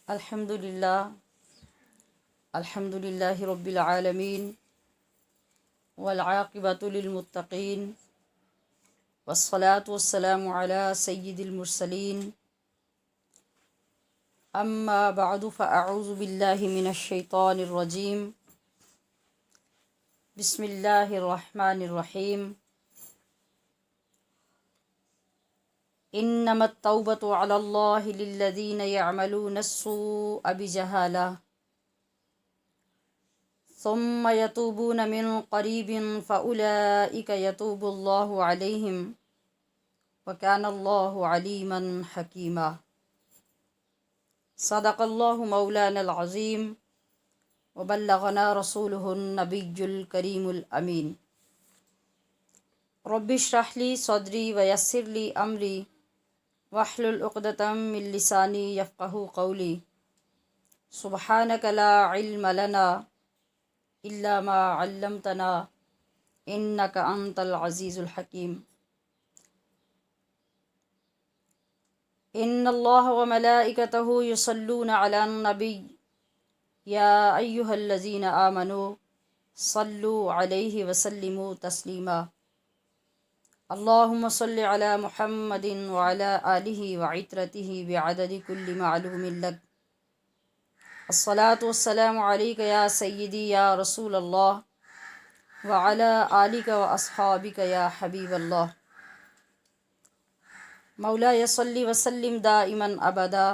الحمد للہ رب العالمین والعاقبۃ للمتقین والصلاة والسلام علی سید المرسلین اما بعد فاعوذ باللہ من الشیطان الرجیم بسم اللہ الرحمن الرحیم انما التوبۃ علی اللہ للذین یعملون السوء بجہالہ ثم یتوبون من قریب فاولئک یتوب اللہ علیہم وکان اللہ علیما حکیما۔ صدق اللہ مولانا العظیم وبلغنا رسولہ النبی الکریم الامین۔ رب اشرح لی صدری ویسر لی امری واحلل عقدۃ من لسانی یفقہوا قولی۔ سبحانک لا علم لنا الا ما علمتنا انک انت العزیز الحکیم۔ ان اللہ وملائکتہ یصلون علی النبی یا ایہا الذین آمنوا صلوا علیہ وسلموا تسلیما۔ اللہم صل علی محمد وعلی آلہ وعترتہ بعدد کل معلوم لک۔ الصلاۃ والسلام علیک یا سیدی یا رسول اللہ وعلی آلک واصحابک یا حبیب اللہ۔ مولایا صلی وسلم دائما ابدا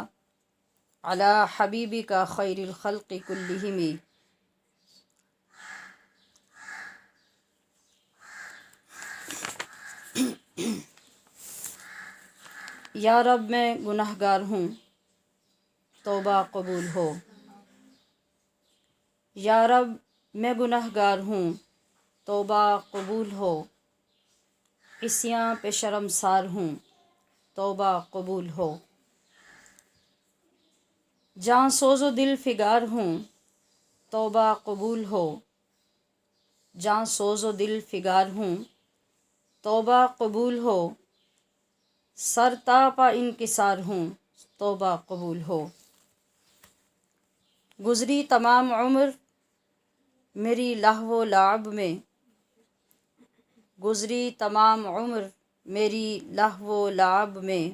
علی حبیبک خیر الخلق کلہم۔ یا رب میں گناہ گار ہوں، توبہ قبول ہو۔ یا رب میں گناہ گار ہوں، توبہ قبول ہو۔ عصیاں پہ شرمسار ہوں، توبہ قبول ہو۔ جاں سوز و دل فگار ہوں، توبہ قبول ہو۔ جاں سوز و دل فگار ہوں، توبہ قبول ہو۔ سر تا پا انکسار ہوں، توبہ قبول ہو۔ گزری تمام عمر میری لہو و لعب میں، گزری تمام عمر میری لہو و لعب میں،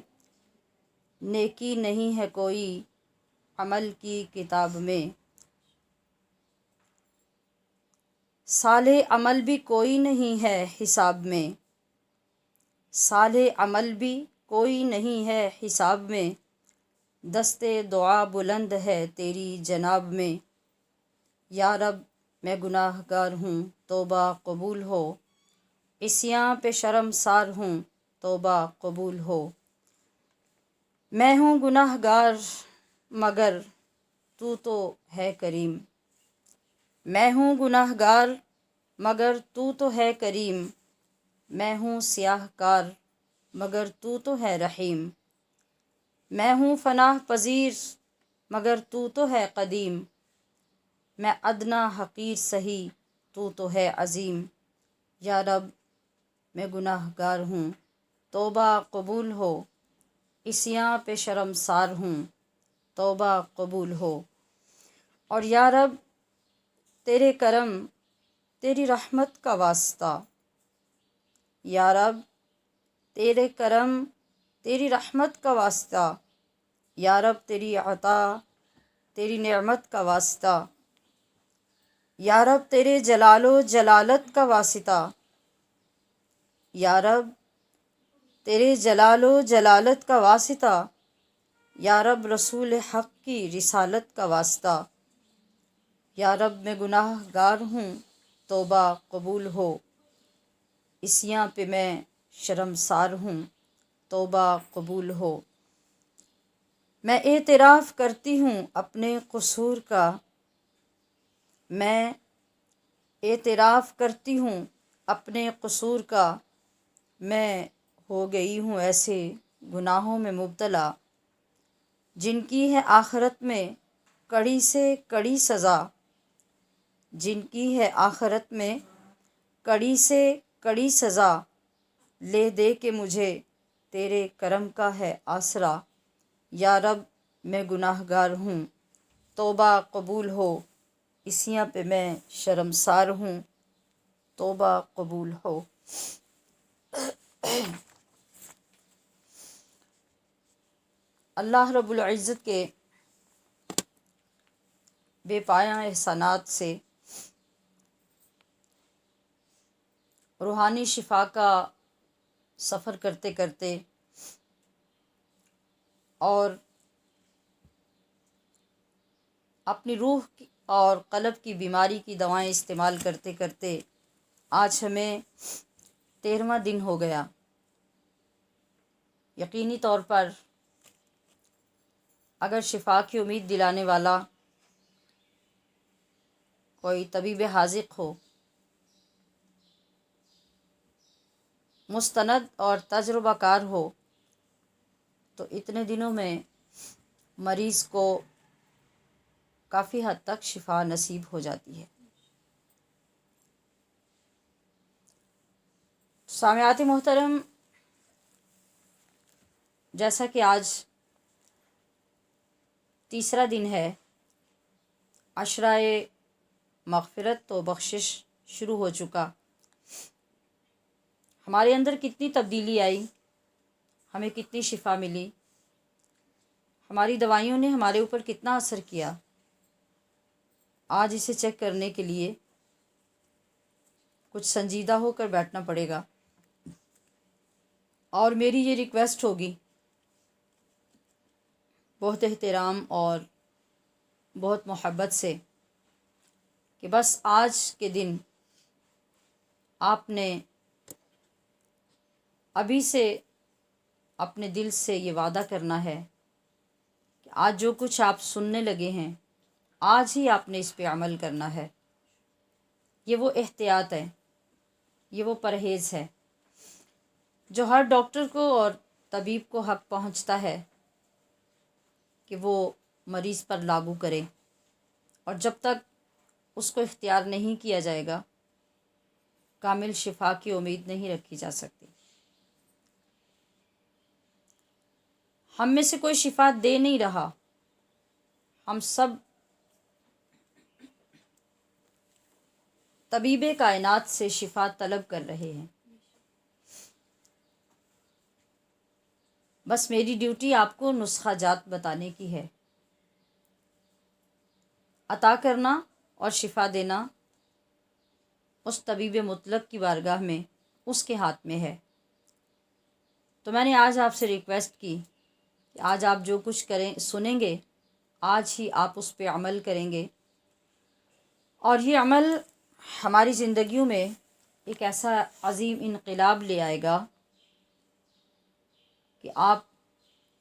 نیکی نہیں ہے کوئی عمل کی کتاب میں۔ صالح عمل بھی کوئی نہیں ہے حساب میں، صالح عمل بھی کوئی نہیں ہے حساب میں، دستے دعا بلند ہے تیری جناب میں۔ یا رب میں گناہ گار ہوں، توبہ قبول ہو۔ عصیاں پہ شرمسار ہوں، توبہ قبول ہو۔ میں ہوں گناہ گار مگر تو ہے کریم، میں ہوں گناہ گار مگر تو ہے کریم، میں ہوں سیاہ کار مگر تو ہے رحیم، میں ہوں فناہ پذیر مگر تو ہے قدیم، میں ادنیٰ حقیر سہی تو ہے عظیم۔ یا رب میں گناہ گار ہوں، توبہ قبول ہو۔ عصیاں پہ شرمسار ہوں، توبہ قبول ہو۔ اور یا رب تیرے کرم تیری رحمت کا واسطہ، یا رب تیرے کرم تیری رحمت کا واسطہ، یا رب تیری عطا تیری نعمت کا واسطہ، یا رب تیرے جلال و جلالت کا واسطہ، یا رب تیرے جلال و جلالت کا واسطہ، یا رب رسول حق کی رسالت کا واسطہ۔ یا رب میں گناہ گار ہوں، توبہ قبول ہو۔ عصیاں پہ میں شرمسار ہوں، توبہ قبول ہو۔ میں اعتراف کرتی ہوں اپنے قصور کا، میں اعتراف کرتی ہوں اپنے قصور کا، میں ہو گئی ہوں ایسے گناہوں میں مبتلا جن کی ہے آخرت میں کڑی سے کڑی سزا، جن کی ہے آخرت میں کڑی سے کڑی سزا، لے دے کے مجھے تیرے کرم کا ہے آسرا۔ یا رب میں گناہ گار ہوں، توبہ قبول ہو، اسیاں پہ میں شرمسار ہوں، توبہ قبول ہو۔ اللہ رب العزت کے بے پایاں احسانات سے روحانی شفا کا سفر کرتے کرتے اور اپنی روح اور قلب کی بیماری کی دوائیں استعمال کرتے کرتے آج ہمیں 13واں دن ہو گیا۔ یقینی طور پر اگر شفا کی امید دلانے والا کوئی طبیب حاذق ہو، مستند اور تجربہ کار ہو، تو اتنے دنوں میں مریض کو کافی حد تک شفا نصیب ہو جاتی ہے۔ سامعات محترم، جیسا کہ آج تیسرا دن ہے، عشرۂ مغفرت و بخشش شروع ہو چکا۔ ہمارے اندر کتنی تبدیلی آئی، ہمیں کتنی شفا ملی، ہماری دوائیوں نے ہمارے اوپر کتنا اثر کیا، آج اسے چیک کرنے کے لیے کچھ سنجیدہ ہو کر بیٹھنا پڑے گا۔ اور میری یہ ریکویسٹ ہوگی بہت احترام اور بہت محبت سے کہ بس آج کے دن آپ نے ابھی سے اپنے دل سے یہ وعدہ کرنا ہے کہ آج جو کچھ آپ سننے لگے ہیں، آج ہی آپ نے اس پہ عمل کرنا ہے۔ یہ وہ احتیاط ہے، یہ وہ پرہیز ہے جو ہر ڈاکٹر کو اور طبیب کو حق پہنچتا ہے کہ وہ مریض پر لاگو کرے، اور جب تک اس کو اختیار نہیں کیا جائے گا، کامل شفا کی امید نہیں رکھی جا سکتی۔ ہم میں سے کوئی شفا دے نہیں رہا، ہم سب طبیب کائنات سے شفا طلب کر رہے ہیں۔ بس میری ڈیوٹی آپ کو نسخہ جات بتانے کی ہے۔ عطا کرنا اور شفا دینا اس طبیب مطلق کی بارگاہ میں اس کے ہاتھ میں ہے۔ تو میں نے آج آپ سے ریکویسٹ کی کہ آج آپ جو کچھ کریں سنیں گے، آج ہی آپ اس پہ عمل کریں گے، اور یہ عمل ہماری زندگیوں میں ایک ایسا عظیم انقلاب لے آئے گا کہ آپ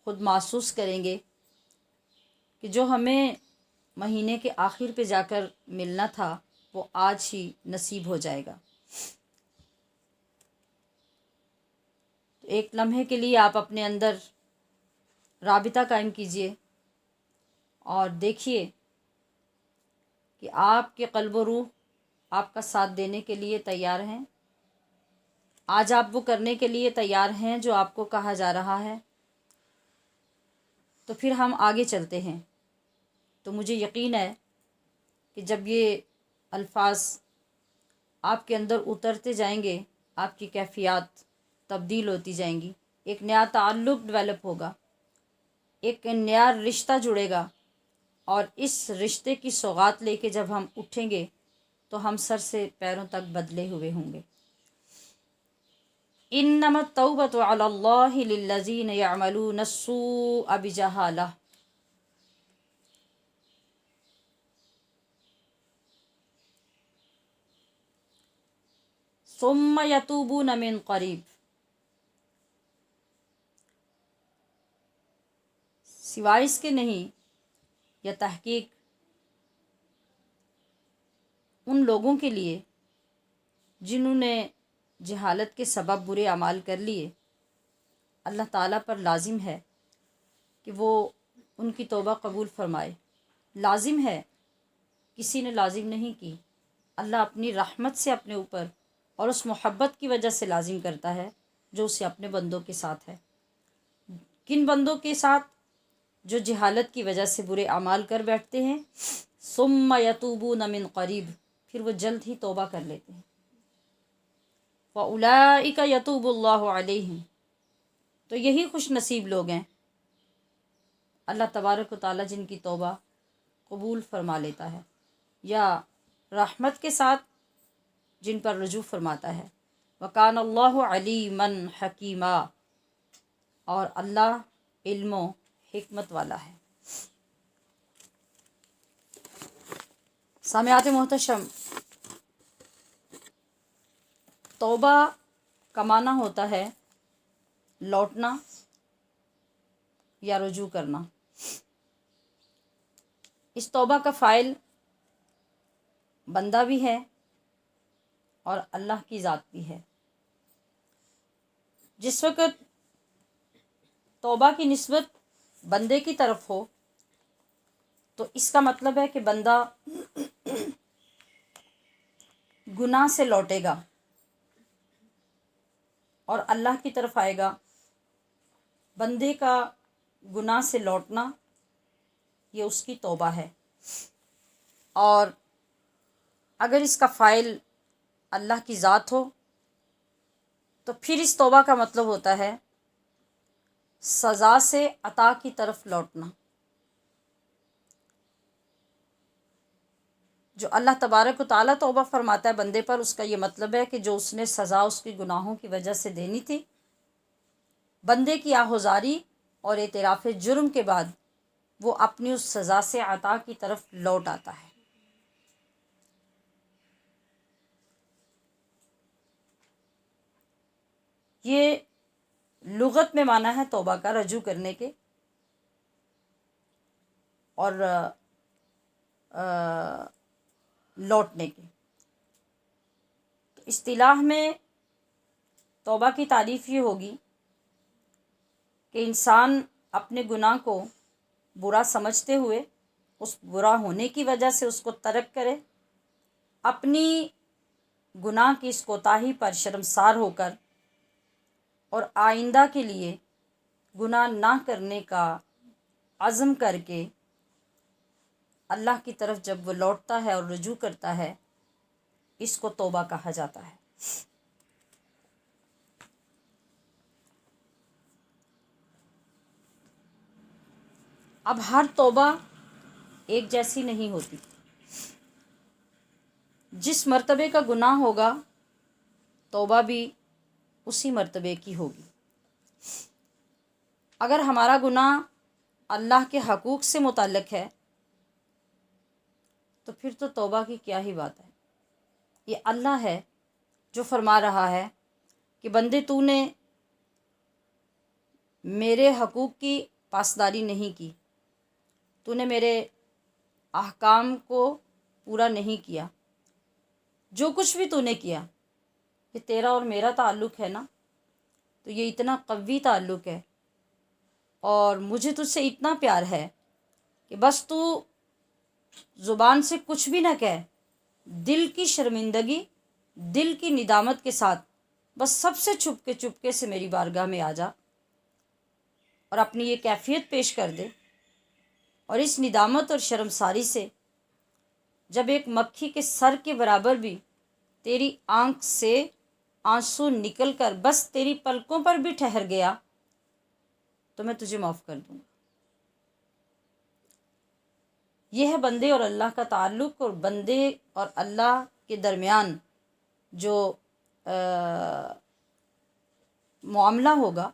خود محسوس کریں گے کہ جو ہمیں مہینے کے آخر پہ جا کر ملنا تھا وہ آج ہی نصیب ہو جائے گا۔ تو ایک لمحے کے لیے آپ اپنے اندر رابطہ قائم کیجئے اور دیکھیے کہ آپ کے قلب و روح آپ کا ساتھ دینے کے لیے تیار ہیں۔ آج آپ وہ کرنے کے لیے تیار ہیں جو آپ کو کہا جا رہا ہے۔ تو پھر ہم آگے چلتے ہیں۔ تو مجھے یقین ہے کہ جب یہ الفاظ آپ کے اندر اترتے جائیں گے، آپ کی کیفیات تبدیل ہوتی جائیں گی، ایک نیا تعلق ڈیولپ ہوگا، ایک نیا رشتہ جڑے گا، اور اس رشتے کی سوغات لے کے جب ہم اٹھیں گے تو ہم سر سے پیروں تک بدلے ہوئے ہوں گے۔ انما التوبۃ علی اللہ للذین یعملون السوء بجہالہ۔ ثم یتوبون من قریب۔ سوائے اس کے نہیں، یا تحقیق ان لوگوں کے لیے جنہوں نے جہالت کے سبب برے اعمال کر لیے، اللہ تعالیٰ پر لازم ہے کہ وہ ان کی توبہ قبول فرمائے۔ لازم ہے، کسی نے لازم نہیں کی، اللہ اپنی رحمت سے اپنے اوپر اور اس محبت کی وجہ سے لازم کرتا ہے جو اسے اپنے بندوں کے ساتھ ہے۔ کن بندوں کے ساتھ؟ جو جہالت کی وجہ سے برے اعمال کر بیٹھتے ہیں، ثم یتوبون من قریب، پھر وہ جلد ہی توبہ کر لیتے ہیں، وَأُولَئِکَ یتوب اللہ علیہم، تو یہی خوش نصیب لوگ ہیں اللہ تبارک و تعالیٰ جن کی توبہ قبول فرما لیتا ہے یا رحمت کے ساتھ جن پر رجوع فرماتا ہے۔ وَكَانَ اللَّهُ عَلِيمًا حَكِيمًا، اور اللہ علم و حکمت والا ہے۔ سامعات محتشم، توبہ کا معنی ہوتا ہے لوٹنا یا رجوع کرنا۔ اس توبہ کا فاعل بندہ بھی ہے اور اللہ کی ذات بھی ہے۔ جس وقت توبہ کی نسبت بندے کی طرف ہو تو اس کا مطلب ہے کہ بندہ گناہ سے لوٹے گا اور اللہ کی طرف آئے گا۔ بندے کا گناہ سے لوٹنا یہ اس کی توبہ ہے، اور اگر اس کا فاعل اللہ کی ذات ہو تو پھر اس توبہ کا مطلب ہوتا ہے سزا سے عطا کی طرف لوٹنا۔ جو اللہ تبارک و تعالیٰ توبہ فرماتا ہے بندے پر، اس کا یہ مطلب ہے کہ جو اس نے سزا اس کی گناہوں کی وجہ سے دینی تھی، بندے کی آہوزاری اور اعتراف جرم کے بعد وہ اپنی اس سزا سے عطا کی طرف لوٹ آتا ہے۔ یہ لغت میں معنی ہے توبہ کا، رجوع کرنے کے، اور لوٹنے کے۔ تو اصطلاح میں توبہ کی تعریف یہ ہوگی کہ انسان اپنے گناہ کو برا سمجھتے ہوئے اس برا ہونے کی وجہ سے اس کو ترک کرے، اپنی گناہ کی اس کوتاہی پر شرمسار ہو کر اور آئندہ کے لیے گناہ نہ کرنے کا عزم کر کے اللہ کی طرف جب وہ لوٹتا ہے اور رجوع کرتا ہے، اس کو توبہ کہا جاتا ہے۔ اب ہر توبہ ایک جیسی نہیں ہوتی۔ جس مرتبے کا گناہ ہوگا توبہ بھی اسی مرتبے کی ہوگی۔ اگر ہمارا گناہ اللہ کے حقوق سے متعلق ہے تو پھر تو توبہ کی کیا ہی بات ہے۔ یہ اللہ ہے جو فرما رہا ہے کہ بندے تو نے میرے حقوق کی پاسداری نہیں کی، تو نے میرے احکام کو پورا نہیں کیا، جو کچھ بھی تو نے کیا، یہ تیرا اور میرا تعلق ہے نا، تو یہ اتنا قوی تعلق ہے اور مجھے تجھ سے اتنا پیار ہے کہ بس تو زبان سے کچھ بھی نہ کہہ، دل کی شرمندگی، دل کی ندامت کے ساتھ بس سب سے چپکے سے میری بارگاہ میں آ جا اور اپنی یہ کیفیت پیش کر دے، اور اس ندامت اور شرمساری سے جب ایک مکھی کے سر کے برابر بھی تیری آنکھ سے آنسو نکل کر بس تیری پلکوں پر بھی ٹھہر گیا تو میں تجھے معاف کر دوں گا۔ یہ ہے بندے اور اللہ کا تعلق، اور بندے اور اللہ کے درمیان جو معاملہ ہوگا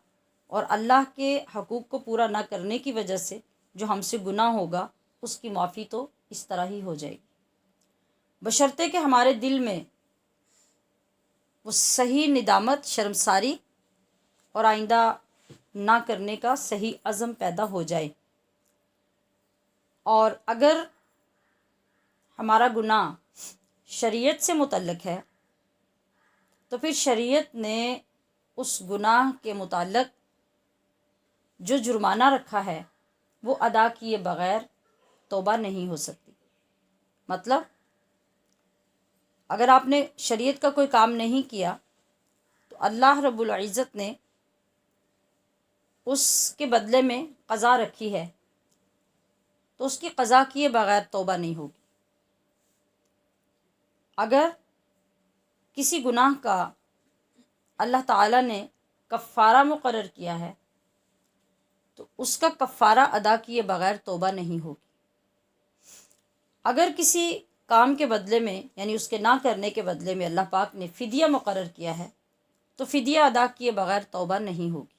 اور اللہ کے حقوق کو پورا نہ کرنے کی وجہ سے جو ہم سے گناہ ہوگا، اس کی معافی تو اس طرح ہی ہو جائے گی، بشرطے کہ ہمارے دل میں وہ صحیح ندامت، شرمساری اور آئندہ نہ کرنے کا صحیح عزم پیدا ہو جائے۔ اور اگر ہمارا گناہ شریعت سے متعلق ہے تو پھر شریعت نے اس گناہ کے متعلق جو جرمانہ رکھا ہے وہ ادا کیے بغیر توبہ نہیں ہو سکتی۔ مطلب اگر آپ نے شریعت کا کوئی کام نہیں کیا تو اللہ رب العزت نے اس کے بدلے میں قضا رکھی ہے تو اس کی قضا کیے بغیر توبہ نہیں ہوگی۔ اگر کسی گناہ کا اللہ تعالیٰ نے کفارہ مقرر کیا ہے تو اس کا کفارہ ادا کیے بغیر توبہ نہیں ہوگی۔ اگر کسی کام کے بدلے میں یعنی اس کے نہ کرنے کے بدلے میں اللہ پاک نے فدیہ مقرر کیا ہے تو فدیہ ادا کیے بغیر توبہ نہیں ہوگی۔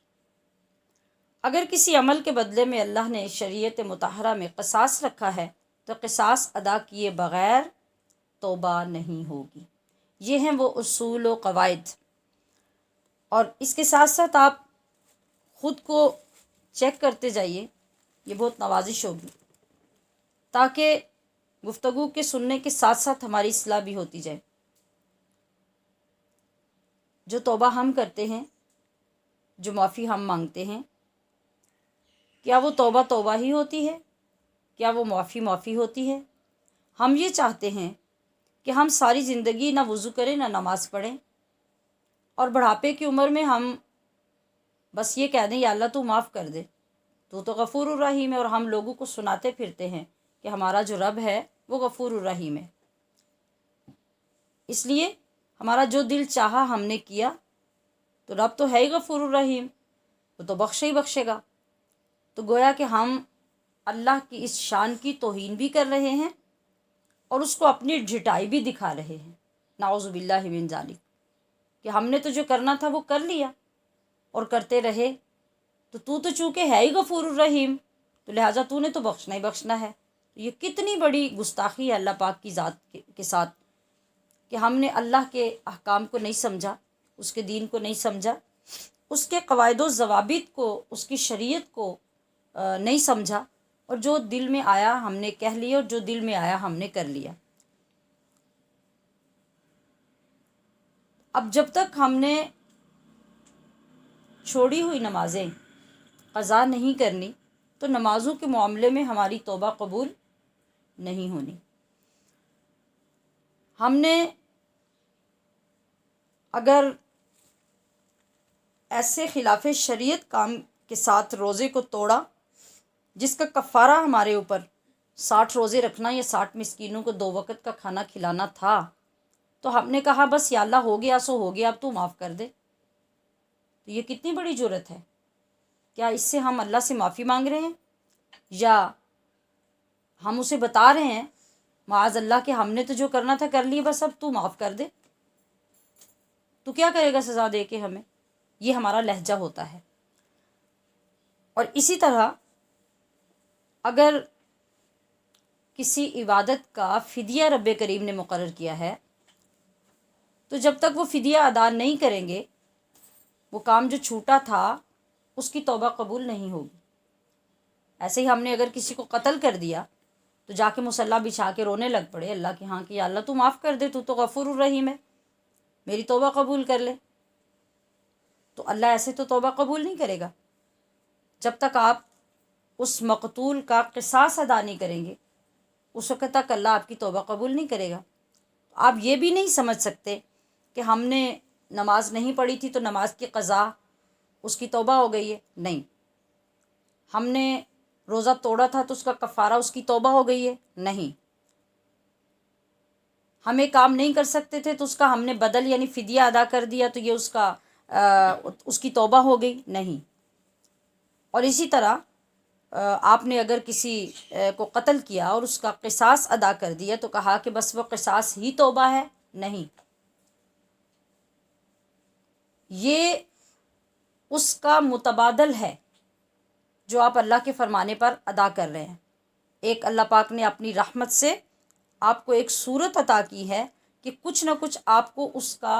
اگر کسی عمل کے بدلے میں اللہ نے شریعت مطہرہ میں قصاص رکھا ہے تو قصاص ادا کیے بغیر توبہ نہیں ہوگی۔ یہ ہیں وہ اصول و قواعد، اور اس کے ساتھ ساتھ آپ خود کو چیک کرتے جائیے، یہ بہت نوازش ہوگی، تاکہ گفتگو کے سننے کے ساتھ ساتھ ہماری اصلاح بھی ہوتی جائے۔ جو توبہ ہم کرتے ہیں، جو معافی ہم مانگتے ہیں، کیا وہ توبہ توبہ ہی ہوتی ہے؟ کیا وہ معافی معافی ہوتی ہے؟ ہم یہ چاہتے ہیں کہ ہم ساری زندگی نہ وضو کریں نہ نماز پڑھیں، اور بڑھاپے کی عمر میں ہم بس یہ کہہ دیں یا اللہ تو معاف کر دے، تو غفور الرحیم ہے، اور ہم لوگوں کو سناتے پھرتے ہیں کہ ہمارا جو رب ہے وہ غفور الرحیم ہے۔ اس لیے ہمارا جو دل چاہا ہم نے کیا، تو رب تو ہے ہی غفور الرحیم، وہ تو بخشے ہی بخشے گا۔ تو گویا کہ ہم اللہ کی اس شان کی توہین بھی کر رہے ہیں اور اس کو اپنی ڈھٹائی بھی دکھا رہے ہیں، نعوذ باللہ من ذالک، کہ ہم نے تو جو کرنا تھا وہ کر لیا اور کرتے رہے، تو چونکہ ہے ہی غفور الرحیم تو لہٰذا تو نے تو بخشنا ہی بخشنا ہے۔ یہ کتنی بڑی گستاخی ہے اللہ پاک کی ذات کے ساتھ، کہ ہم نے اللہ کے احکام کو نہیں سمجھا، اس کے دین کو نہیں سمجھا، اس کے قواعد و ضوابط کو، اس کی شریعت کو نہیں سمجھا، اور جو دل میں آیا ہم نے کہہ لیا اور جو دل میں آیا ہم نے کر لیا۔ اب جب تک ہم نے چھوڑی ہوئی نمازیں قضا نہیں کرنی تو نمازوں کے معاملے میں ہماری توبہ قبول نہیں ہونی۔ ہم نے اگر ایسے خلاف شریعت کام کے ساتھ روزے کو توڑا جس کا کفارہ ہمارے اوپر 60 روزے رکھنا یا 60 مسکینوں کو 2 وقت کا کھانا کھلانا تھا، تو ہم نے کہا بس یا اللہ ہو گیا سو ہو گیا، اب تو معاف کر دے، تو یہ کتنی بڑی جرأت ہے؟ کیا اس سے ہم اللہ سے معافی مانگ رہے ہیں، یا ہم اسے بتا رہے ہیں معاذ اللہ کہ ہم نے تو جو کرنا تھا کر لیے، بس اب تو معاف کر دے؟ تو کیا کرے گا سزا دے کے ہمیں؟ یہ ہمارا لہجہ ہوتا ہے۔ اور اسی طرح اگر کسی عبادت کا فدیہ رب کریم نے مقرر کیا ہے تو جب تک وہ فدیہ ادا نہیں کریں گے، وہ کام جو چھوٹا تھا اس کی توبہ قبول نہیں ہوگی۔ ایسے ہی ہم نے اگر کسی کو قتل کر دیا تو جا کے مصلی بچھا کے رونے لگ پڑے اللہ کے ہاں کہ یا اللہ تو معاف کر دے، تو غفور الرحیم ہے، میری توبہ قبول کر لے، تو اللہ ایسے تو توبہ قبول نہیں کرے گا۔ جب تک آپ اس مقتول کا قصاص ادا نہیں کریں گے اس وقت تک اللہ آپ کی توبہ قبول نہیں کرے گا۔ آپ یہ بھی نہیں سمجھ سکتے کہ ہم نے نماز نہیں پڑھی تھی تو نماز کی قضا اس کی توبہ ہو گئی ہے، نہیں۔ ہم نے روزہ توڑا تھا تو اس کا کفارہ اس کی توبہ ہو گئی ہے، نہیں۔ ہم ایک کام نہیں کر سکتے تھے تو اس کا ہم نے بدل یعنی فدیہ ادا کر دیا تو یہ اس کی توبہ ہو گئی، نہیں۔ اور اسی طرح آپ نے اگر کسی کو قتل کیا اور اس کا قصاص ادا کر دیا تو کہا کہ بس وہ قصاص ہی توبہ ہے، نہیں۔ یہ اس کا متبادل ہے جو آپ اللہ کے فرمانے پر ادا کر رہے ہیں۔ ایک اللہ پاک نے اپنی رحمت سے آپ کو ایک صورت عطا کی ہے کہ کچھ نہ کچھ آپ کو اس کا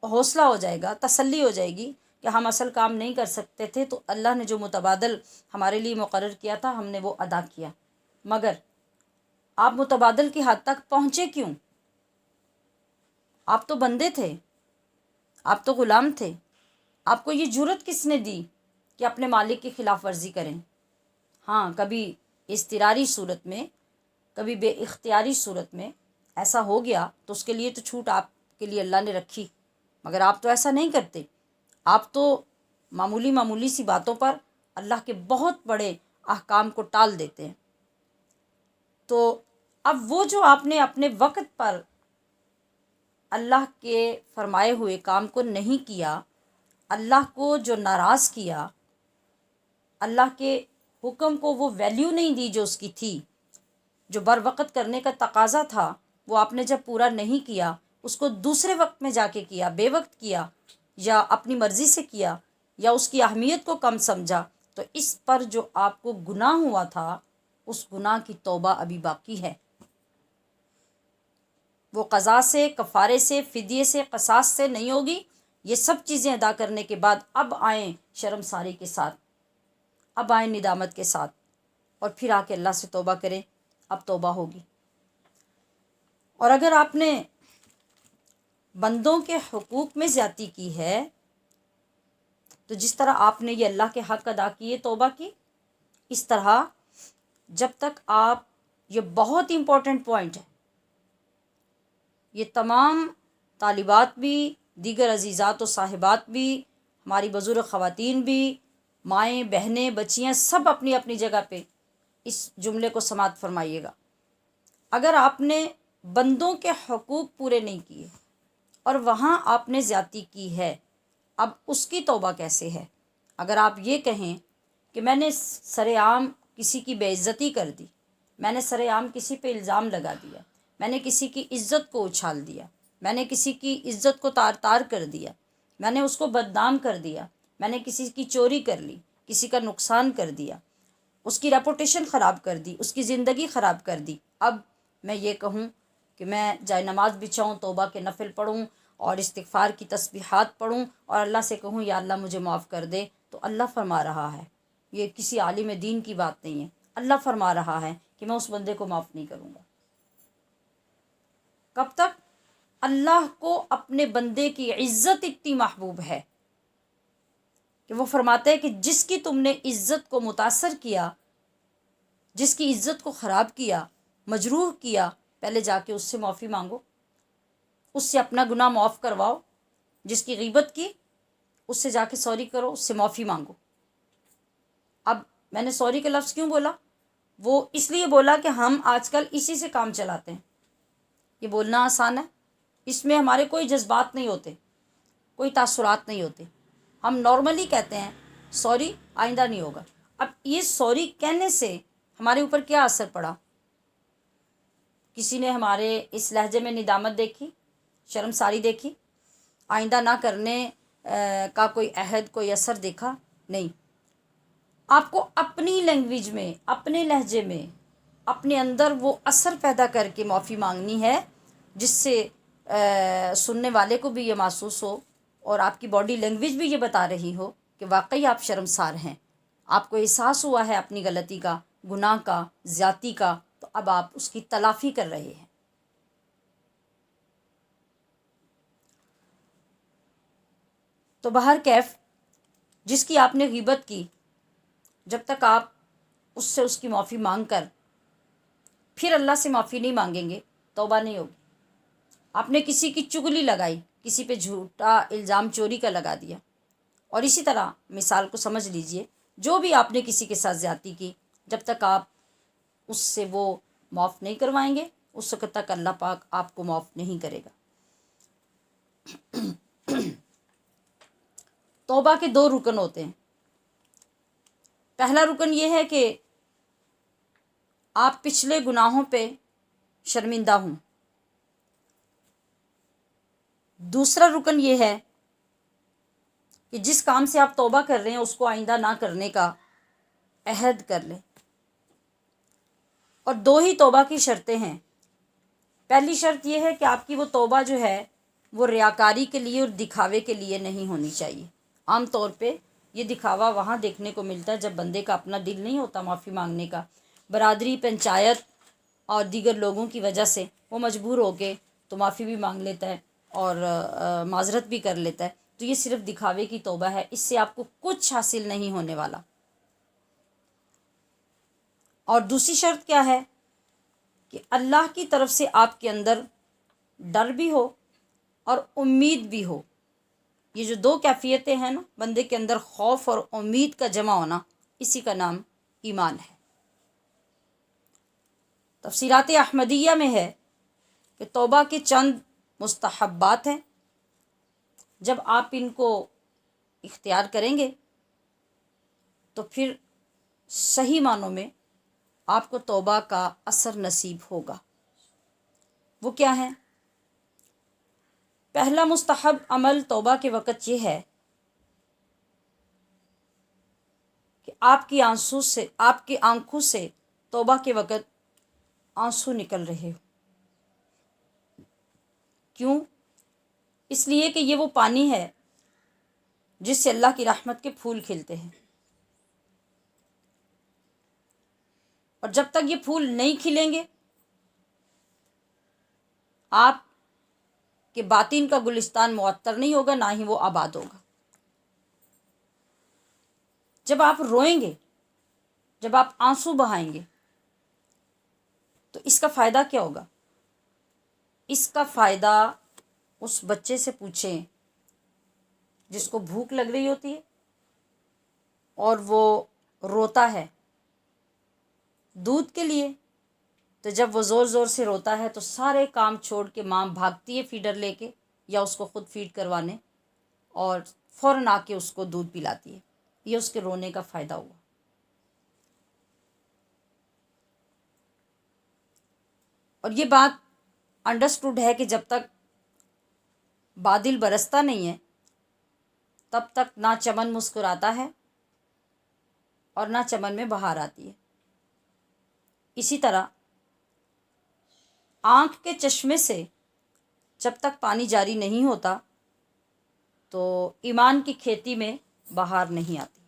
حوصلہ ہو جائے گا، تسلی ہو جائے گی کہ ہم اصل کام نہیں کر سکتے تھے تو اللہ نے جو متبادل ہمارے لیے مقرر کیا تھا ہم نے وہ ادا کیا۔ مگر آپ متبادل کی حد تک پہنچے کیوں؟ آپ تو بندے تھے، آپ تو غلام تھے، آپ کو یہ جرأت کس نے دی کہ اپنے مالک کی خلاف ورزی کریں؟ ہاں، کبھی اضطراری صورت میں، کبھی بے اختیاری صورت میں ایسا ہو گیا تو اس کے لیے تو چھوٹ آپ کے لیے اللہ نے رکھی، مگر آپ تو ایسا نہیں کرتے۔ آپ تو معمولی سی باتوں پر اللہ کے بہت بڑے احکام کو ٹال دیتے ہیں۔ تو اب وہ جو آپ نے اپنے وقت پر اللہ کے فرمائے ہوئے کام کو نہیں کیا، اللہ کو جو ناراض کیا، اللہ کے حکم کو وہ ویلیو نہیں دی جو اس کی تھی، جو بر وقت کرنے کا تقاضا تھا، وہ آپ نے جب پورا نہیں کیا، اس کو دوسرے وقت میں جا کے کیا، بے وقت کیا، یا اپنی مرضی سے کیا، یا اس کی اہمیت کو کم سمجھا، تو اس پر جو آپ کو گناہ ہوا تھا، اس گناہ کی توبہ ابھی باقی ہے۔ وہ قضا سے، کفارے سے، فدیے سے، قصاص سے نہیں ہوگی۔ یہ سب چیزیں ادا کرنے کے بعد اب آئیں شرمساری کے ساتھ، اب آئیں ندامت کے ساتھ، اور پھر آ کے اللہ سے توبہ کریں، اب توبہ ہوگی۔ اور اگر آپ نے بندوں کے حقوق میں زیادتی کی ہے، تو جس طرح آپ نے یہ اللہ کے حق ادا کیے، توبہ کی، اس طرح جب تک آپ، یہ بہت امپورٹنٹ پوائنٹ ہے، یہ تمام طالبات بھی، دیگر عزیزات و صاحبات بھی، ہماری بزرگ خواتین بھی، مائیں، بہنیں، بچیاں، سب اپنی اپنی جگہ پہ اس جملے کو سماعت فرمائیے گا۔ اگر آپ نے بندوں کے حقوق پورے نہیں کیے اور وہاں آپ نے زیادتی کی ہے، اب اس کی توبہ کیسے ہے؟ اگر آپ یہ کہیں کہ میں نے سر عام کسی کی بے عزتی کر دی، میں نے سر عام کسی پہ الزام لگا دیا، میں نے کسی کی عزت کو اچھال دیا، میں نے کسی کی عزت کو تار تار کر دیا، میں نے اس کو بدنام کر دیا، میں نے کسی کی چوری کر لی، کسی کا نقصان کر دیا، اس کی ریپوٹیشن خراب کر دی، اس کی زندگی خراب کر دی، اب میں یہ کہوں کہ میں جائے نماز بچھاؤں، توبہ کے نفل پڑھوں اور استغفار کی تسبیحات پڑھوں اور اللہ سے کہوں یا اللہ مجھے معاف کر دے، تو اللہ فرما رہا ہے، یہ کسی عالم دین کی بات نہیں ہے، اللہ فرما رہا ہے کہ میں اس بندے کو معاف نہیں کروں گا۔ کب تک؟ اللہ کو اپنے بندے کی عزت اتنی محبوب ہے کہ وہ فرماتے ہیں کہ جس کی تم نے عزت کو متاثر کیا، جس کی عزت کو خراب کیا، مجروح کیا، پہلے جا کے اس سے معافی مانگو، اس سے اپنا گناہ معاف کرواؤ۔ جس کی غیبت کی، اس سے جا کے سوری کرو، اس سے معافی مانگو۔ اب میں نے سوری کا لفظ کیوں بولا؟ وہ اس لیے بولا کہ ہم آج کل اسی سے کام چلاتے ہیں۔ یہ بولنا آسان ہے، اس میں ہمارے کوئی جذبات نہیں ہوتے، کوئی تاثرات نہیں ہوتے، ہم نارملی کہتے ہیں سوری، آئندہ نہیں ہوگا۔ اب یہ سوری کہنے سے ہمارے اوپر کیا اثر پڑا؟ کسی نے ہمارے اس لہجے میں ندامت دیکھی، شرمساری دیکھی، آئندہ نہ کرنے کا کوئی عہد، کوئی اثر دیکھا؟ نہیں۔ آپ کو اپنی لینگویج میں، اپنے لہجے میں، اپنے اندر وہ اثر پیدا کر کے معافی مانگنی ہے جس سے سننے والے کو بھی یہ محسوس ہو اور آپ کی باڈی لینگویج بھی یہ بتا رہی ہو کہ واقعی آپ شرمسار ہیں، آپ کو احساس ہوا ہے اپنی غلطی کا، گناہ کا، زیادتی کا، تو اب آپ اس کی تلافی کر رہے ہیں۔ تو بہر کیف، جس کی آپ نے غیبت کی، جب تک آپ اس سے اس کی معافی مانگ کر پھر اللہ سے معافی نہیں مانگیں گے، توبہ نہیں ہوگی۔ آپ نے کسی کی چغلی لگائی، کسی پہ جھوٹا الزام چوری کا لگا دیا، اور اسی طرح مثال کو سمجھ لیجئے، جو بھی آپ نے کسی کے ساتھ زیادتی کی، جب تک آپ اس سے وہ معاف نہیں کروائیں گے، اس وقت تک اللہ پاک آپ کو معاف نہیں کرے گا۔ توبہ کے دو رکن ہوتے ہیں۔ پہلا رکن یہ ہے کہ آپ پچھلے گناہوں پہ شرمندہ ہوں۔ دوسرا رکن یہ ہے کہ جس کام سے آپ توبہ کر رہے ہیں اس کو آئندہ نہ کرنے کا عہد کر لیں۔ اور دو ہی توبہ کی شرطیں ہیں۔ پہلی شرط یہ ہے کہ آپ کی وہ توبہ جو ہے وہ ریاکاری کے لیے اور دکھاوے کے لیے نہیں ہونی چاہیے۔ عام طور پہ یہ دکھاوا وہاں دیکھنے کو ملتا ہے جب بندے کا اپنا دل نہیں ہوتا معافی مانگنے کا، برادری، پنچایت اور دیگر لوگوں کی وجہ سے وہ مجبور ہو کے تو معافی بھی مانگ لیتا ہے اور معذرت بھی کر لیتا ہے، تو یہ صرف دکھاوے کی توبہ ہے، اس سے آپ کو کچھ حاصل نہیں ہونے والا۔ اور دوسری شرط کیا ہے کہ اللہ کی طرف سے آپ کے اندر ڈر بھی ہو اور امید بھی ہو۔ یہ جو دو کیفیتیں ہیں نا، بندے کے اندر خوف اور امید کا جمع ہونا، اسی کا نام ایمان ہے۔ تفسیرات احمدیہ میں ہے کہ توبہ کے چند مستحبات ہیں، جب آپ ان کو اختیار کریں گے تو پھر صحیح معنوں میں آپ کو توبہ کا اثر نصیب ہوگا۔ وہ کیا ہیں؟ پہلا مستحب عمل توبہ کے وقت یہ ہے کہ آپ کی آنکھوں سے توبہ کے وقت آنسو نکل رہے ہو۔ کیوں؟ اس لیے کہ یہ وہ پانی ہے جس سے اللہ کی رحمت کے پھول کھلتے ہیں، اور جب تک یہ پھول نہیں کھلیں گے آپ کے باطن کا گلستان معطر نہیں ہوگا، نہ ہی وہ آباد ہوگا۔ جب آپ روئیں گے، جب آپ آنسو بہائیں گے تو اس کا فائدہ کیا ہوگا؟ اس کا فائدہ اس بچے سے پوچھیں جس کو بھوک لگ رہی ہوتی ہے اور وہ روتا ہے دودھ کے لیے، تو جب وہ زور زور سے روتا ہے تو سارے کام چھوڑ کے ماں بھاگتی ہے فیڈر لے کے یا اس کو خود فیڈ کروانے، اور فوراً آ کے اس کو دودھ پلاتی ہے۔ یہ اس کے رونے کا فائدہ ہوا۔ اور یہ بات انڈرسٹوڈ ہے کہ جب تک بادل برستا نہیں ہے تب تک نہ چمن مسکراتا ہے اور نہ چمن میں بہار آتی ہے۔ اسی طرح آنکھ کے چشمے سے جب تک پانی جاری نہیں ہوتا تو ایمان کی کھیتی میں بہار نہیں آتی۔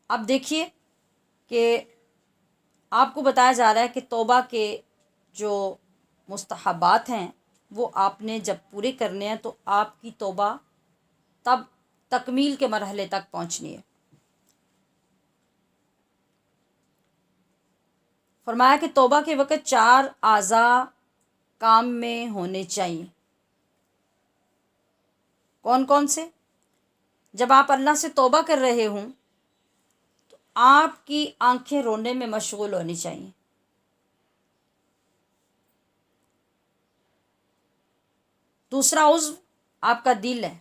اب دیکھیے کہ آپ کو بتایا جا رہا ہے کہ توبہ کے جو مستحبات ہیں وہ آپ نے جب پورے کرنے ہیں تو آپ کی توبہ تب تکمیل کے مرحلے تک پہنچنی ہے۔ فرمایا کہ توبہ کے وقت 4 اعضاء کام میں ہونے چاہیے۔ کون کون سے؟ جب آپ اللہ سے توبہ کر رہے ہوں تو آپ کی آنکھیں رونے میں مشغول ہونی چاہیے۔ دوسرا عضو آپ کا دل ہے،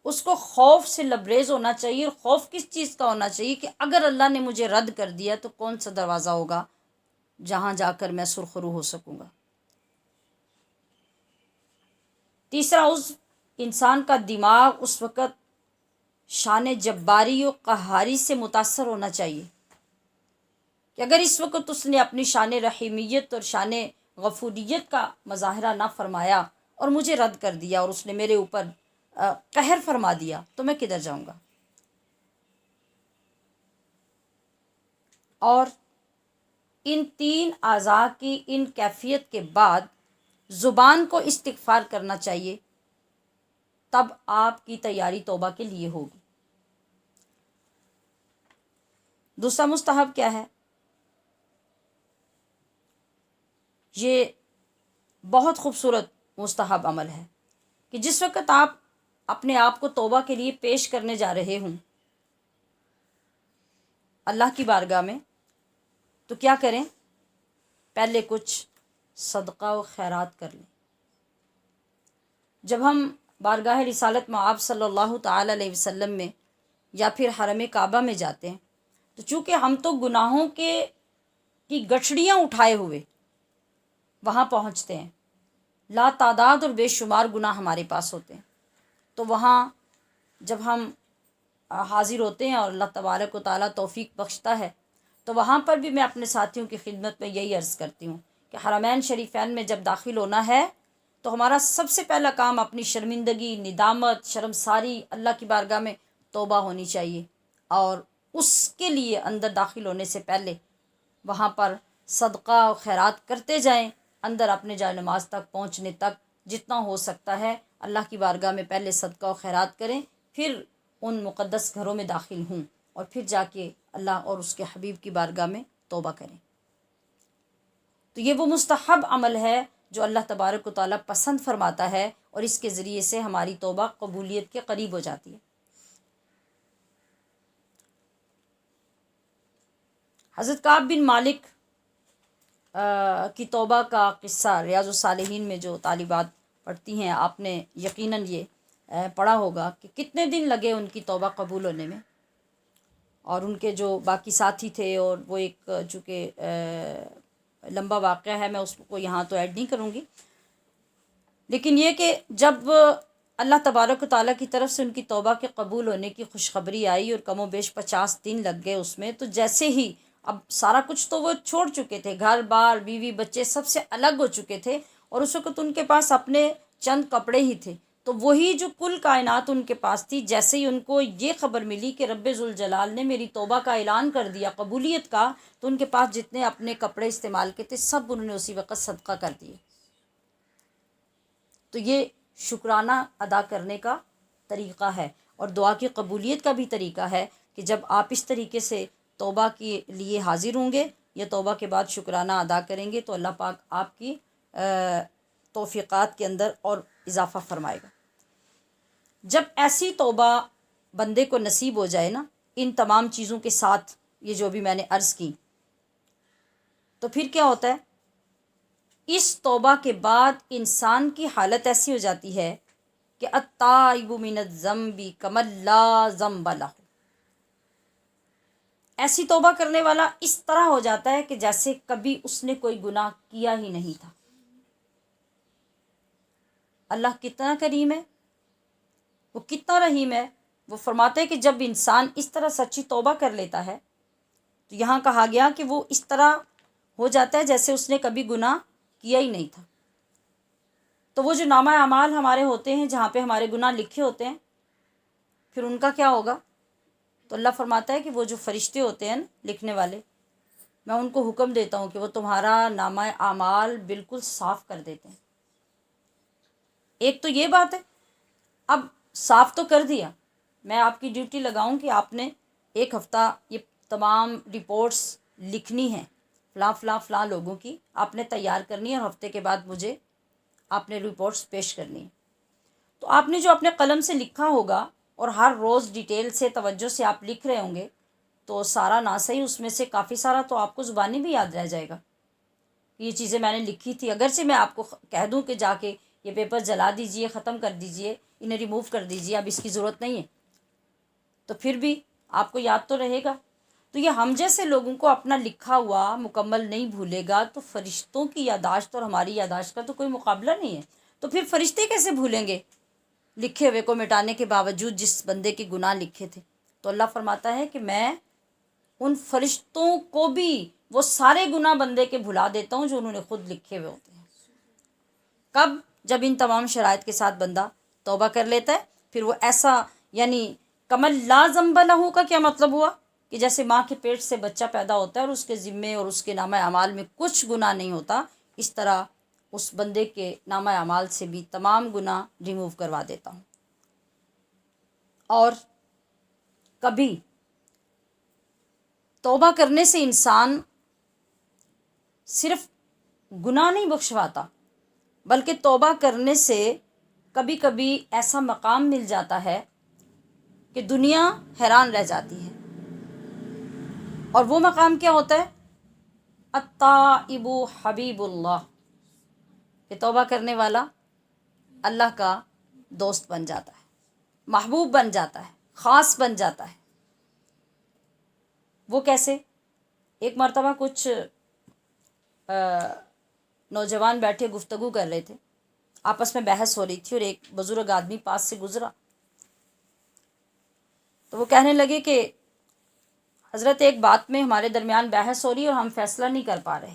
اس کو خوف سے لبریز ہونا چاہیے۔ اور خوف کس چیز کا ہونا چاہیے؟ کہ اگر اللہ نے مجھے رد کر دیا تو کون سا دروازہ ہوگا جہاں جا کر میں سرخرو ہو سکوں گا۔ تیسرا عضو انسان کا دماغ اس وقت شان جباری و قہاری سے متاثر ہونا چاہیے کہ اگر اس وقت اس نے اپنی شان رحیمیت اور شان غفوریت کا مظاہرہ نہ فرمایا اور مجھے رد کر دیا اور اس نے میرے اوپر قہر فرما دیا تو میں کدھر جاؤں گا۔ اور ان 3 اعضاء کی ان کیفیت کے بعد زبان کو استغفار کرنا چاہیے، تب آپ کی تیاری توبہ کے لیے ہوگی۔ دوسرا مستحب کیا ہے؟ یہ بہت خوبصورت مستحب عمل ہے کہ جس وقت آپ اپنے آپ کو توبہ کے لیے پیش کرنے جا رہے ہوں اللہ کی بارگاہ میں، تو کیا کریں؟ پہلے کچھ صدقہ و خیرات کر لیں۔ جب ہم بارگاہ رسالت مآب صلی اللہ تعالی علیہ وسلم میں یا پھر حرم کعبہ میں جاتے ہیں تو چونکہ ہم تو گناہوں کی گٹھڑیاں اٹھائے ہوئے وہاں پہنچتے ہیں، لا تعداد اور بے شمار گناہ ہمارے پاس ہوتے ہیں، تو وہاں جب ہم حاضر ہوتے ہیں اور اللہ تبارک و تعالیٰ توفیق بخشتا ہے تو وہاں پر بھی میں اپنے ساتھیوں کی خدمت میں یہی عرض کرتی ہوں کہ حرمین شریفین میں جب داخل ہونا ہے تو ہمارا سب سے پہلا کام اپنی شرمندگی، ندامت، شرمساری اللہ کی بارگاہ میں توبہ ہونی چاہیے، اور اس کے لیے اندر داخل ہونے سے پہلے وہاں پر صدقہ و خیرات کرتے جائیں۔ اندر اپنے جائے نماز تک پہنچنے تک جتنا ہو سکتا ہے اللہ کی بارگاہ میں پہلے صدقہ و خیرات کریں، پھر ان مقدس گھروں میں داخل ہوں اور پھر جا کے اللہ اور اس کے حبیب کی بارگاہ میں توبہ کریں۔ تو یہ وہ مستحب عمل ہے جو اللہ تبارک و تعالیٰ پسند فرماتا ہے، اور اس کے ذریعے سے ہماری توبہ قبولیت کے قریب ہو جاتی ہے۔ حضرت کعب بن مالک کی توبہ کا قصہ ریاض الصالحین میں جو طالبات پڑھتی ہیں، آپ نے یقیناً یہ پڑھا ہوگا کہ کتنے دن لگے ان کی توبہ قبول ہونے میں، اور ان کے جو باقی ساتھی تھے، اور وہ ایک چونکہ لمبا واقعہ ہے، میں اس کو یہاں تو ایڈ نہیں کروں گی، لیکن یہ کہ جب اللہ تبارک و تعالیٰ کی طرف سے ان کی توبہ کے قبول ہونے کی خوشخبری آئی، اور کم و بیش 50 دن لگ گئے اس میں، تو جیسے ہی اب سارا کچھ تو وہ چھوڑ چکے تھے، گھر بار بیوی بچے سب سے الگ ہو چکے تھے، اور اس وقت ان کے پاس اپنے چند کپڑے ہی تھے، تو وہی جو کل کائنات ان کے پاس تھی، جیسے ہی ان کو یہ خبر ملی کہ رب ذوالجلال نے میری توبہ کا اعلان کر دیا قبولیت کا، تو ان کے پاس جتنے اپنے کپڑے استعمال کے تھے سب انہوں نے اسی وقت صدقہ کر دیے۔ تو یہ شکرانہ ادا کرنے کا طریقہ ہے، اور دعا کی قبولیت کا بھی طریقہ ہے کہ جب آپ اس طریقے سے توبہ کے لیے حاضر ہوں گے یا توبہ کے بعد شکرانہ ادا کریں گے، تو اللہ پاک آپ کی توفیقات کے اندر اور اضافہ فرمائے گا۔ جب ایسی توبہ بندے کو نصیب ہو جائے نا، ان تمام چیزوں کے ساتھ، یہ جو بھی میں نے عرض کی، تو پھر کیا ہوتا ہے؟ اس توبہ کے بعد انسان کی حالت ایسی ہو جاتی ہے کہ التائب من الذنب کمن لا ذنب لہ، ایسی توبہ کرنے والا اس طرح ہو جاتا ہے کہ جیسے کبھی اس نے کوئی گناہ کیا ہی نہیں تھا۔ اللہ کتنا کریم ہے، وہ کتنا رحیم ہے۔ وہ فرماتے ہیں کہ جب انسان اس طرح سچی توبہ کر لیتا ہے، تو یہاں کہا گیا کہ وہ اس طرح ہو جاتا ہے جیسے اس نے کبھی گناہ کیا ہی نہیں تھا۔ تو وہ جو نامہ اعمال ہمارے ہوتے ہیں، جہاں پہ ہمارے گناہ لکھے ہوتے ہیں، پھر ان کا کیا ہوگا؟ تو اللہ فرماتا ہے کہ وہ جو فرشتے ہوتے ہیں لکھنے والے، میں ان کو حکم دیتا ہوں کہ وہ تمہارا نامہ اعمال بالکل صاف کر دیتے ہیں۔ ایک تو یہ بات ہے، اب صاف تو کر دیا، میں آپ کی ڈیوٹی لگاؤں کہ آپ نے ایک ہفتہ یہ تمام رپورٹس لکھنی ہیں، فلاں فلاں فلاں لوگوں کی آپ نے تیار کرنی ہے، اور ہفتے کے بعد مجھے آپ نے رپورٹس پیش کرنی ہے۔ تو آپ نے جو اپنے قلم سے لکھا ہوگا، اور ہر روز ڈیٹیل سے توجہ سے آپ لکھ رہے ہوں گے، تو سارا نہ صحیح اس میں سے کافی سارا تو آپ کو زبانی بھی یاد رہ جائے گا کہ یہ چیزیں میں نے لکھی تھی، اگرچہ میں آپ کو کہہ دوں کہ جا کے یہ پیپر جلا دیجئے، ختم کر دیجئے، انہیں ریموو کر دیجئے، اب اس کی ضرورت نہیں ہے، تو پھر بھی آپ کو یاد تو رہے گا۔ تو یہ ہم جیسے لوگوں کو اپنا لکھا ہوا مکمل نہیں بھولے گا، تو فرشتوں کی یاداشت اور ہماری یاداشت کا تو کوئی مقابلہ نہیں ہے، تو پھر فرشتے کیسے بھولیں گے لکھے ہوئے کو مٹانے کے باوجود جس بندے کے گناہ لکھے تھے؟ تو اللہ فرماتا ہے کہ میں ان فرشتوں کو بھی وہ سارے گناہ بندے کے بھلا دیتا ہوں جو انہوں نے خود لکھے ہوئے ہوتے ہیں۔ کب؟ جب ان تمام شرائط کے ساتھ بندہ توبہ کر لیتا ہے، پھر وہ ایسا، یعنی کمل لا ذنب لہ کا کیا مطلب ہوا؟ کہ جیسے ماں کے پیٹ سے بچہ پیدا ہوتا ہے اور اس کے ذمے اور اس کے نامہ اعمال میں کچھ گناہ نہیں ہوتا، اس طرح اس بندے کے نامہ اعمال سے بھی تمام گناہ ریموو کروا دیتا ہوں۔ اور کبھی توبہ کرنے سے انسان صرف گناہ نہیں بخشواتا، بلکہ توبہ کرنے سے کبھی کبھی ایسا مقام مل جاتا ہے کہ دنیا حیران رہ جاتی ہے، اور وہ مقام کیا ہوتا ہے؟ التائب حبیب اللہ، کہ توبہ کرنے والا اللہ کا دوست بن جاتا ہے، محبوب بن جاتا ہے، خاص بن جاتا ہے۔ وہ کیسے؟ ایک مرتبہ کچھ نوجوان بیٹھے گفتگو کر رہے تھے، آپس میں بحث ہو رہی تھی، اور ایک بزرگ آدمی پاس سے گزرا، تو وہ کہنے لگے کہ حضرت ایک بات میں ہمارے درمیان بحث ہو رہی ہے اور ہم فیصلہ نہیں کر پا رہے،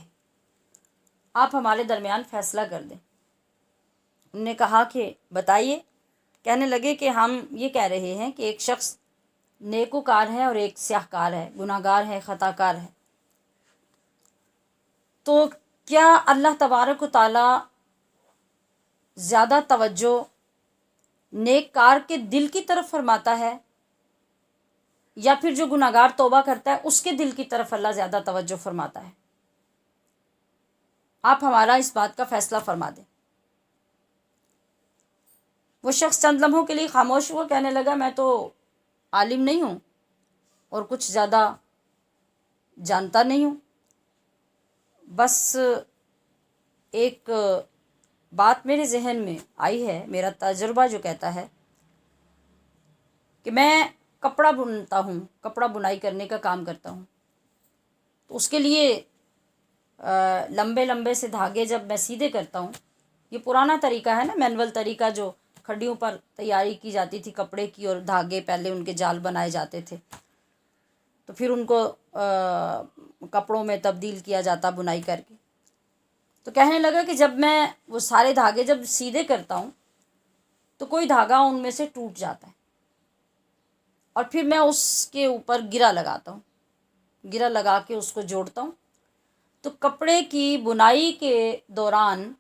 آپ ہمارے درمیان فیصلہ کر دیں۔ انہوں نے کہا کہ بتائیے۔ کہنے لگے کہ ہم یہ کہہ رہے ہیں کہ ایک شخص نیکوکار ہے اور ایک سیاہ کار ہے، گناہ گار ہے، خطا کار ہے، تو کیا اللہ تبارک و تعالی زیادہ توجہ نیک کار کے دل کی طرف فرماتا ہے، یا پھر جو گناہ گار توبہ کرتا ہے اس کے دل کی طرف اللہ زیادہ توجہ فرماتا ہے؟ آپ ہمارا اس بات کا فیصلہ فرما دیں۔ وہ شخص چند لمحوں کے لیے خاموش ہوا، کہنے لگا میں تو عالم نہیں ہوں اور کچھ زیادہ جانتا نہیں ہوں. بس ایک بات میرے ذہن میں آئی ہے، میرا تجربہ جو کہتا ہے کہ میں کپڑا بنتا ہوں، کپڑا بنائی کرنے کا کام کرتا ہوں. تو اس کے لیے لمبے لمبے سے دھاگے جب میں سیدھے کرتا ہوں، یہ پرانا طریقہ ہے نا، مینول طریقہ، جو کھڈیوں پر تیاری کی جاتی تھی کپڑے کی، اور دھاگے پہلے ان کے جال بنائے جاتے تھے، تو پھر ان کو کپڑوں میں تبدیل کیا جاتا بنائی کر کے. تو کہنے لگا کہ جب میں وہ سارے دھاگے جب سیدھے کرتا ہوں تو کوئی دھاگا ان میں سے ٹوٹ جاتا ہے، اور پھر میں اس کے اوپر گرہ لگاتا ہوں، گرہ لگا کے اس کو جوڑتا ہوں. تو کپڑے کی بنائی کے دوران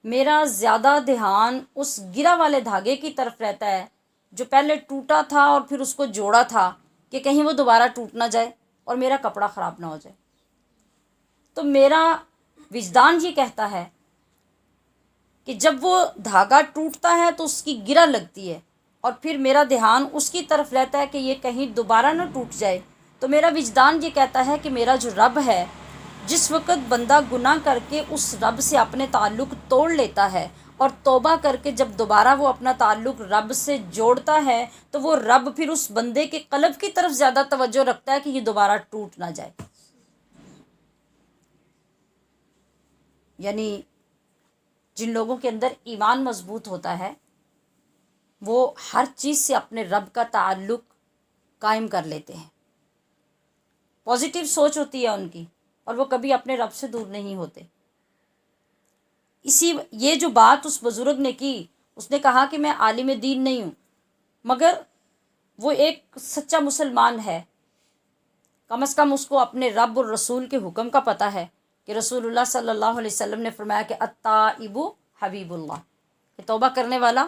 میرا زیادہ دھیان اس گرہ والے دھاگے کی طرف رہتا ہے جو پہلے ٹوٹا تھا اور پھر اس کو جوڑا تھا، کہ کہیں وہ دوبارہ ٹوٹ نہ جائے اور میرا کپڑا خراب نہ ہو جائے. تو میرا وجدان یہ کہتا ہے کہ جب وہ دھاگا ٹوٹتا ہے تو اس کی گرہ لگتی ہے، اور پھر میرا دھیان اس کی طرف رہتا ہے کہ یہ کہیں دوبارہ نہ ٹوٹ جائے. تو میرا وجدان یہ کہتا ہے کہ میرا جو رب ہے، جس وقت بندہ گناہ کر کے اس رب سے اپنے تعلق توڑ لیتا ہے اور توبہ کر کے جب دوبارہ وہ اپنا تعلق رب سے جوڑتا ہے، تو وہ رب پھر اس بندے کے قلب کی طرف زیادہ توجہ رکھتا ہے کہ یہ دوبارہ ٹوٹ نہ جائے. یعنی جن لوگوں کے اندر ایمان مضبوط ہوتا ہے وہ ہر چیز سے اپنے رب کا تعلق قائم کر لیتے ہیں، پازیٹیو سوچ ہوتی ہے ان کی، اور وہ کبھی اپنے رب سے دور نہیں ہوتے. یہ جو بات اس بزرگ نے کی، اس نے کہا کہ میں عالم دین نہیں ہوں، مگر وہ ایک سچا مسلمان ہے. کم از کم اس کو اپنے رب اور رسول کے حکم کا پتہ ہے کہ رسول اللہ صلی اللہ علیہ وسلم نے فرمایا کہ التائب حبیب اللہ، کہ توبہ کرنے والا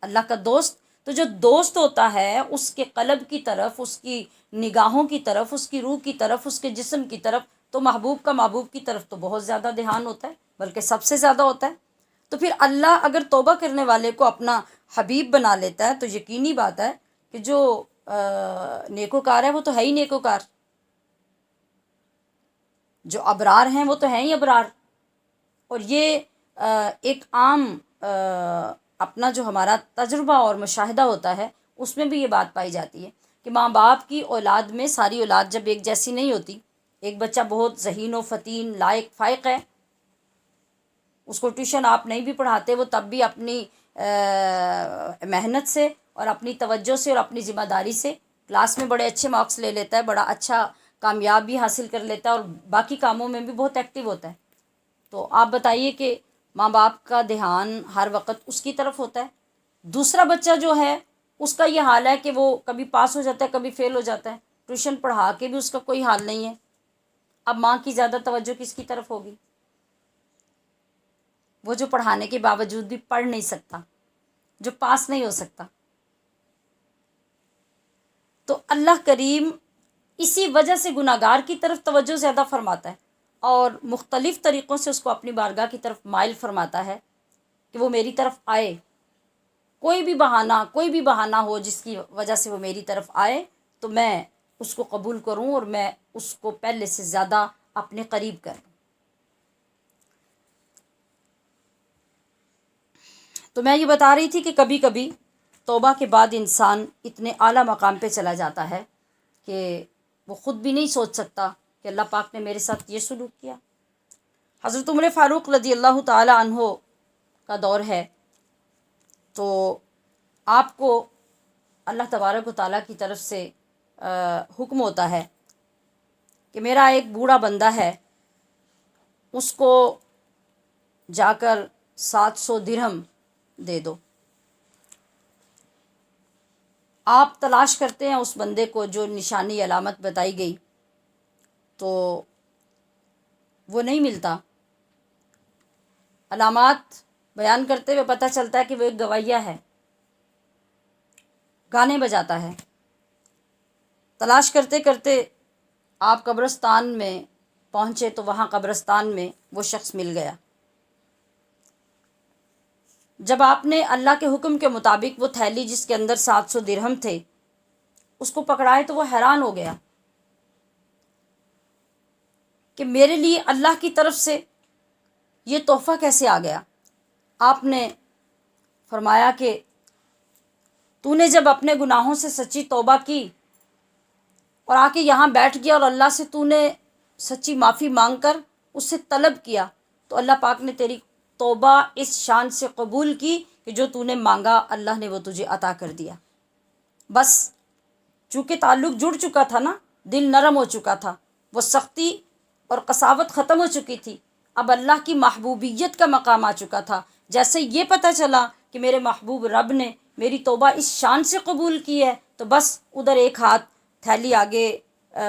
اللہ کا دوست. تو جو دوست ہوتا ہے اس کے قلب کی طرف، اس کی نگاہوں کی طرف، اس کی روح کی طرف، اس کے جسم کی طرف، تو محبوب کی طرف تو بہت زیادہ دھیان ہوتا ہے، بلکہ سب سے زیادہ ہوتا ہے. تو پھر اللہ اگر توبہ کرنے والے کو اپنا حبیب بنا لیتا ہے تو یقینی بات ہے کہ جو نیکوکار ہے وہ تو ہے ہی نیکوکار، جو ابرار ہیں وہ تو ہیں ہی ابرار. اور یہ ایک عام اپنا جو ہمارا تجربہ اور مشاہدہ ہوتا ہے اس میں بھی یہ بات پائی جاتی ہے کہ ماں باپ کی اولاد میں ساری اولاد جب ایک جیسی نہیں ہوتی. ایک بچہ بہت ذہین و فتین لائق فائق ہے، اس کو ٹیوشن آپ نہیں بھی پڑھاتے، وہ تب بھی اپنی محنت سے اور اپنی توجہ سے اور اپنی ذمہ داری سے کلاس میں بڑے اچھے مارکس لے لیتا ہے، بڑا اچھا کامیابی حاصل کر لیتا ہے، اور باقی کاموں میں بھی بہت ایکٹیو ہوتا ہے. تو آپ بتائیے کہ ماں باپ کا دھیان ہر وقت اس کی طرف ہوتا ہے. دوسرا بچہ جو ہے اس کا یہ حال ہے کہ وہ کبھی پاس ہو جاتا ہے، کبھی فیل ہو جاتا ہے، ٹیوشن پڑھا کے بھی اس کا کوئی حال نہیں ہے. اب ماں کی زیادہ توجہ کس کی طرف ہوگی؟ وہ جو پڑھانے کے باوجود بھی پڑھ نہیں سکتا، جو پاس نہیں ہو سکتا. تو اللہ کریم اسی وجہ سے گناہ گار کی طرف توجہ زیادہ فرماتا ہے اور مختلف طریقوں سے اس کو اپنی بارگاہ کی طرف مائل فرماتا ہے کہ وہ میری طرف آئے. کوئی بھی بہانہ ہو جس کی وجہ سے وہ میری طرف آئے تو میں اس کو قبول کروں اور میں اس کو پہلے سے زیادہ اپنے قریب کروں. تو میں یہ بتا رہی تھی کہ کبھی کبھی توبہ کے بعد انسان اتنے اعلیٰ مقام پہ چلا جاتا ہے کہ وہ خود بھی نہیں سوچ سکتا کہ اللہ پاک نے میرے ساتھ یہ سلوک کیا. حضرت عمر فاروق رضی اللہ تعالی عنہ کا دور ہے، تو آپ کو اللہ تبارک و تعالیٰ کی طرف سے حکم ہوتا ہے کہ میرا ایک بوڑھا بندہ ہے، اس کو جا کر 700 درہم دے دو. آپ تلاش کرتے ہیں اس بندے کو، جو نشانی علامت بتائی گئی تو وہ نہیں ملتا. علامات بیان کرتے ہوئے پتہ چلتا ہے کہ وہ ایک گویہ ہے، گانے بجاتا ہے. تلاش کرتے کرتے آپ قبرستان میں پہنچے تو وہاں قبرستان میں وہ شخص مل گیا. جب آپ نے اللہ کے حکم کے مطابق وہ تھیلی جس کے اندر 700 درہم تھے اس کو پکڑائے تو وہ حیران ہو گیا. کہ میرے لیے اللہ کی طرف سے یہ تحفہ کیسے آ گیا؟ آپ نے فرمایا کہ تو نے جب اپنے گناہوں سے سچی توبہ کی اور آ کے یہاں بیٹھ گیا اور اللہ سے تو نے سچی معافی مانگ کر اس سے طلب کیا، تو اللہ پاک نے تیری توبہ اس شان سے قبول کی کہ جو تو نے مانگا اللہ نے وہ تجھے عطا کر دیا۔ بس چونکہ تعلق جڑ چکا تھا نا، دل نرم ہو چکا تھا، وہ سختی اور قساوت ختم ہو چکی تھی، اب اللہ کی محبوبیت کا مقام آ چکا تھا۔ جیسے یہ پتہ چلا کہ میرے محبوب رب نے میری توبہ اس شان سے قبول کی ہے، تو بس ادھر ایک ہاتھ تھیلی آگے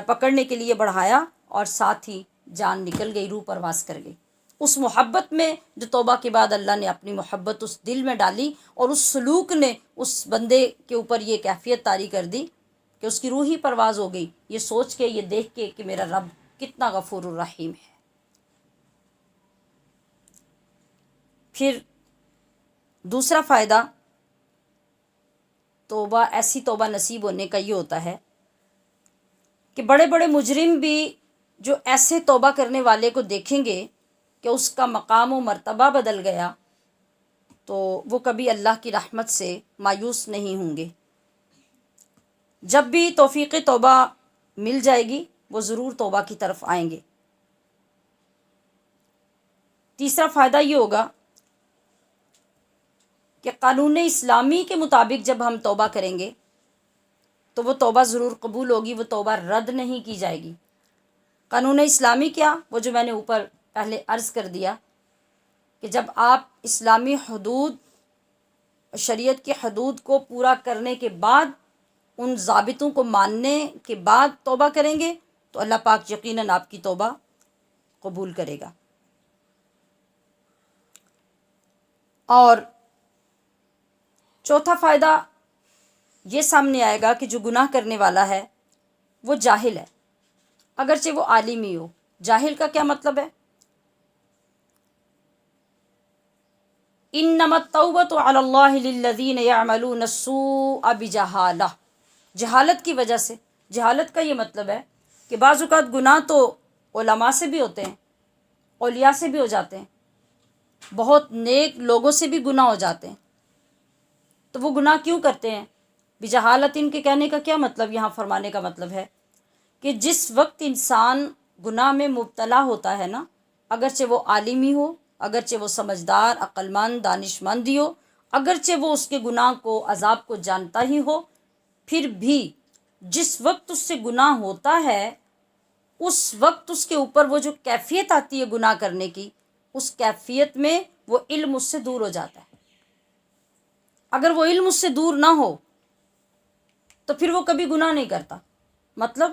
پکڑنے کے لیے بڑھایا اور ساتھ ہی جان نکل گئی، روح پرواز کر گئی۔ اس محبت میں جو توبہ کے بعد اللہ نے اپنی محبت اس دل میں ڈالی، اور اس سلوک نے اس بندے کے اوپر یہ کیفیت طاری کر دی کہ اس کی روح ہی پرواز ہو گئی، یہ سوچ کے، یہ دیکھ کے کہ میرا رب کتنا غفور الرحیم ہے۔ پھر دوسرا فائدہ توبہ، ایسی توبہ نصیب ہونے کا یہ ہوتا ہے کہ بڑے بڑے مجرم بھی جو ایسے توبہ کرنے والے کو دیکھیں گے کہ اس کا مقام و مرتبہ بدل گیا، تو وہ کبھی اللہ کی رحمت سے مایوس نہیں ہوں گے۔ جب بھی توفیق توبہ مل جائے گی وہ ضرور توبہ کی طرف آئیں گے۔ تیسرا فائدہ یہ ہوگا کہ قانون اسلامی کے مطابق جب ہم توبہ کریں گے تو وہ توبہ ضرور قبول ہوگی، وہ توبہ رد نہیں کی جائے گی۔ قانون اسلامی کیا؟ وہ جو میں نے اوپر پہلے عرض کر دیا کہ جب آپ اسلامی حدود، شریعت کی حدود کو پورا کرنے کے بعد، ان ضابطوں کو ماننے کے بعد توبہ کریں گے تو اللہ پاک یقیناً آپ کی توبہ قبول کرے گا۔ اور چوتھا فائدہ یہ سامنے آئے گا کہ جو گناہ کرنے والا ہے وہ جاہل ہے، اگرچہ وہ عالم ہی ہو۔ جاہل کا کیا مطلب ہے؟ انما التوبۃ علی اللہ للذین یعملون السوء بجہالہ، جہالت کی وجہ سے۔ جہالت کا یہ مطلب ہے کہ بعض اوقات گناہ تو علماء سے بھی ہوتے ہیں، اولیاء سے بھی ہو جاتے ہیں، بہت نیک لوگوں سے بھی گناہ ہو جاتے ہیں، تو وہ گناہ کیوں کرتے ہیں؟ بجہالت، ان کے کہنے کا کیا مطلب، یہاں فرمانے کا مطلب ہے کہ جس وقت انسان گناہ میں مبتلا ہوتا ہے نا، اگرچہ وہ عالم ہی ہو، اگرچہ وہ سمجھدار، عقل مند، دانش مند ہی ہو، اگرچہ وہ اس کے گناہ کو، عذاب کو جانتا ہی ہو، پھر بھی جس وقت اس سے گناہ ہوتا ہے اس وقت اس کے اوپر وہ جو کیفیت آتی ہے گناہ کرنے کی، اس کیفیت میں وہ علم اس سے دور ہو جاتا ہے۔ اگر وہ علم اس سے دور نہ ہو تو پھر وہ کبھی گناہ نہیں کرتا۔ مطلب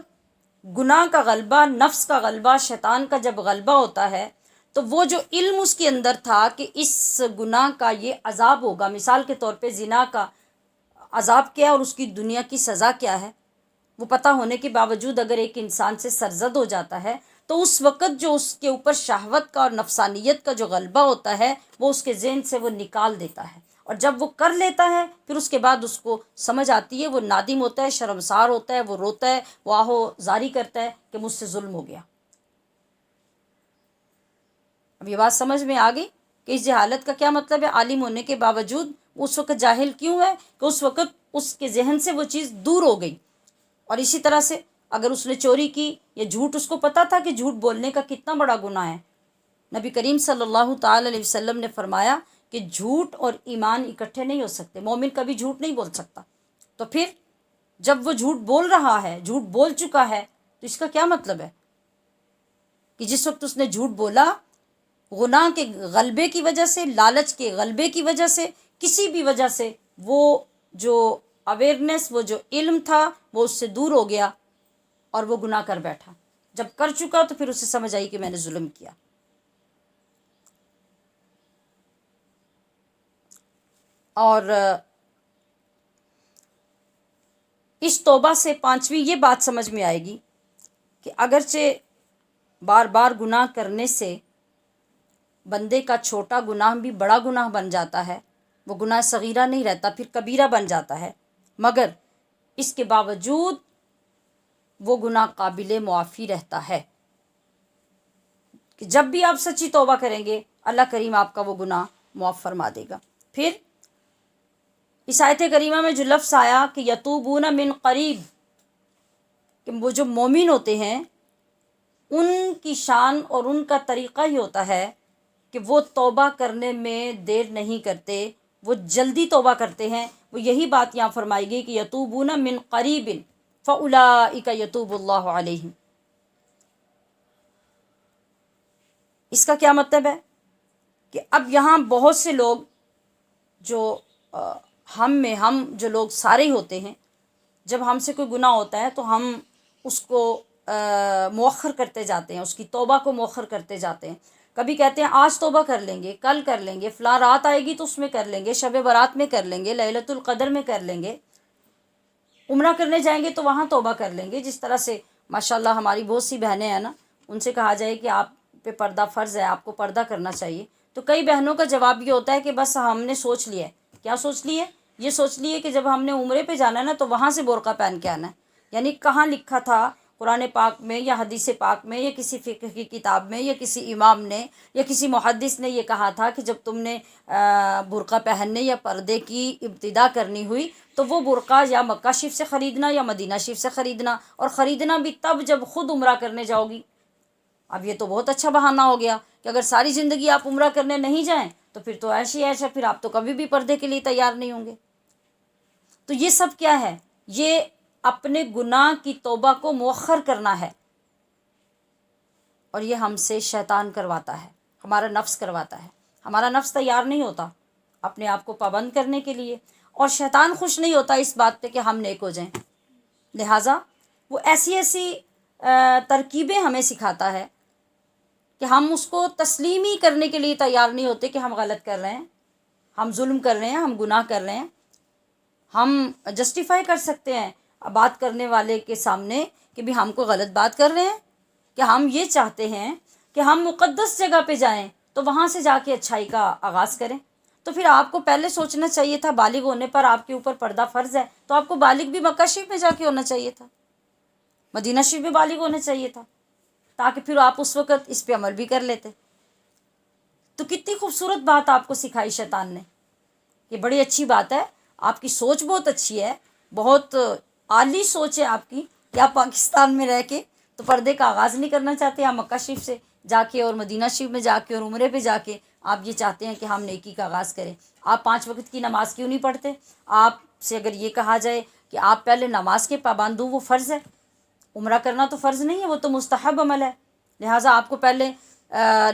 گناہ کا غلبہ، نفس کا غلبہ، شیطان کا جب غلبہ ہوتا ہے تو وہ جو علم اس کے اندر تھا کہ اس گناہ کا یہ عذاب ہوگا، مثال کے طور پہ زنا کا عذاب کیا ہے اور اس کی دنیا کی سزا کیا ہے، وہ پتہ ہونے کے باوجود اگر ایک انسان سے سرزد ہو جاتا ہے تو اس وقت جو اس کے اوپر شہوت کا اور نفسانیت کا جو غلبہ ہوتا ہے وہ اس کے ذہن سے وہ نکال دیتا ہے، اور جب وہ کر لیتا ہے پھر اس کے بعد اس کو سمجھ آتی ہے، وہ نادم ہوتا ہے، شرمسار ہوتا ہے، وہ روتا ہے، وہ آہو زاری کرتا ہے کہ مجھ سے ظلم ہو گیا۔ اب یہ بات سمجھ میں آ گئی کہ اس جہالت کا کیا مطلب ہے؟ عالم ہونے کے باوجود اس وقت جاہل کیوں ہے؟ کہ اس وقت اس کے ذہن سے وہ چیز دور ہو گئی۔ اور اسی طرح سے اگر اس نے چوری کی یا جھوٹ، اس کو پتہ تھا کہ جھوٹ بولنے کا کتنا بڑا گناہ ہے، نبی کریم صلی اللہ تعالی علیہ وسلم نے فرمایا کہ جھوٹ اور ایمان اکٹھے نہیں ہو سکتے، مومن کبھی جھوٹ نہیں بول سکتا۔ تو پھر جب وہ جھوٹ بول رہا ہے، جھوٹ بول چکا ہے، تو اس کا کیا مطلب ہے کہ جس وقت اس نے جھوٹ بولا، گناہ کے غلبے کی وجہ سے، لالچ کے غلبے کی وجہ سے، کسی بھی وجہ سے، وہ جو اویئرنیس، وہ جو علم تھا وہ اس سے دور ہو گیا اور وہ گناہ کر بیٹھا۔ جب کر چکا تو پھر اسے سمجھ آئی کہ میں نے ظلم کیا۔ اور اس توبہ سے پانچویں یہ بات سمجھ میں آئے گی کہ اگرچہ بار بار گناہ کرنے سے بندے کا چھوٹا گناہ بھی بڑا گناہ بن جاتا ہے، وہ گناہ صغیرہ نہیں رہتا، پھر کبیرہ بن جاتا ہے، مگر اس کے باوجود وہ گناہ قابل معافی رہتا ہے۔ کہ جب بھی آپ سچی توبہ کریں گے اللہ کریم آپ کا وہ گناہ معاف فرما دے گا۔ پھر اس آیت کریمہ میں جو لفظ آیا کہ یتوبون من قریب، کہ وہ جو مومن ہوتے ہیں ان کی شان اور ان کا طریقہ ہی ہوتا ہے کہ وہ توبہ کرنے میں دیر نہیں کرتے، وہ جلدی توبہ کرتے ہیں۔ وہ یہی بات یہاں فرمائی گئی کہ یتوبون من قریب فاولئک یتوب اللہ علیہم۔ اس کا کیا مطلب ہے کہ اب یہاں بہت سے لوگ جو ہم جو لوگ سارے ہی ہوتے ہیں، جب ہم سے کوئی گناہ ہوتا ہے تو ہم اس کو مؤخر کرتے جاتے ہیں، اس کی توبہ کو مؤخر کرتے جاتے ہیں۔ کبھی کہتے ہیں آج توبہ کر لیں گے، کل کر لیں گے، فلاں رات آئے گی تو اس میں کر لیں گے، شب برات میں کر لیں گے، لیلۃ القدر میں کر لیں گے، عمرہ کرنے جائیں گے تو وہاں توبہ کر لیں گے۔ جس طرح سے ماشاءاللہ ہماری بہت سی بہنیں ہیں نا، ان سے کہا جائے کہ آپ پہ پردہ فرض ہے، آپ کو پردہ کرنا چاہیے، تو کئی بہنوں کا جواب یہ ہوتا ہے کہ بس ہم نے سوچ لیا ہے۔ کیا سوچ لی ہے؟ یہ سوچ لیے کہ جب ہم نے عمرے پہ جانا ہے نا تو وہاں سے برقع پہن کے آنا ہے۔ یعنی کہاں لکھا تھا قرآن پاک میں یا حدیث پاک میں یا کسی فقہ کی کتاب میں یا کسی امام نے یا کسی محدث نے یہ کہا تھا کہ جب تم نے برقع پہننے یا پردے کی ابتدا کرنی ہوئی تو وہ برقع یا مکہ شریف سے خریدنا یا مدینہ شریف سے خریدنا، اور خریدنا بھی تب جب خود عمرہ کرنے جاؤ گی۔ اب یہ تو بہت اچھا بہانہ ہو گیا کہ اگر ساری زندگی آپ عمرہ کرنے نہیں جائیں تو پھر تو ایسے ہی ایسا، پھر آپ تو کبھی بھی پردے کے لیے تیار نہیں ہوں گے۔ تو یہ سب کیا ہے؟ یہ اپنے گناہ کی توبہ کو مؤخر کرنا ہے، اور یہ ہم سے شیطان کرواتا ہے، ہمارا نفس کرواتا ہے۔ ہمارا نفس تیار نہیں ہوتا اپنے آپ کو پابند کرنے کے لیے، اور شیطان خوش نہیں ہوتا اس بات پہ کہ ہم نیک ہو جائیں۔ لہٰذا وہ ایسی ایسی ترکیبیں ہمیں سکھاتا ہے کہ ہم اس کو تسلیم ہی کرنے کے لیے تیار نہیں ہوتے کہ ہم غلط کر رہے ہیں، ہم ظلم کر رہے ہیں، ہم گناہ کر رہے ہیں۔ ہم جسٹیفائی کر سکتے ہیں بات کرنے والے کے سامنے کہ بھی ہم کو غلط بات کر رہے ہیں، کہ ہم یہ چاہتے ہیں کہ ہم مقدس جگہ پہ جائیں تو وہاں سے جا کے اچھائی کا آغاز کریں۔ تو پھر آپ کو پہلے سوچنا چاہیے تھا، بالغ ہونے پر آپ کے اوپر پردہ فرض ہے تو آپ کو بالغ بھی مکہ شریف میں جا کے ہونا چاہیے تھا، مدینہ شریف میں بالغ ہونا چاہیے تھا، تاکہ پھر آپ اس وقت اس پہ عمل بھی کر لیتے۔ تو کتنی خوبصورت بات آپ کو سکھائی شیطان نے، یہ بڑی اچھی بات ہے، آپ کی سوچ بہت اچھی ہے، بہت عالی سوچ ہے آپ کی کہ آپ پاکستان میں رہ کے تو پردے کا آغاز نہیں کرنا چاہتے، آپ مکہ شریف سے جا کے اور مدینہ شریف میں جا کے اور عمرے پہ جا کے آپ یہ چاہتے ہیں کہ ہم نیکی کا آغاز کریں۔ آپ 5 وقت کی نماز کیوں نہیں پڑھتے؟ آپ سے اگر یہ کہا جائے کہ آپ پہلے نماز کے پابند ہوں، وہ فرض ہے، عمرہ کرنا تو فرض نہیں ہے، وہ تو مستحب عمل ہے، لہٰذا آپ کو پہلے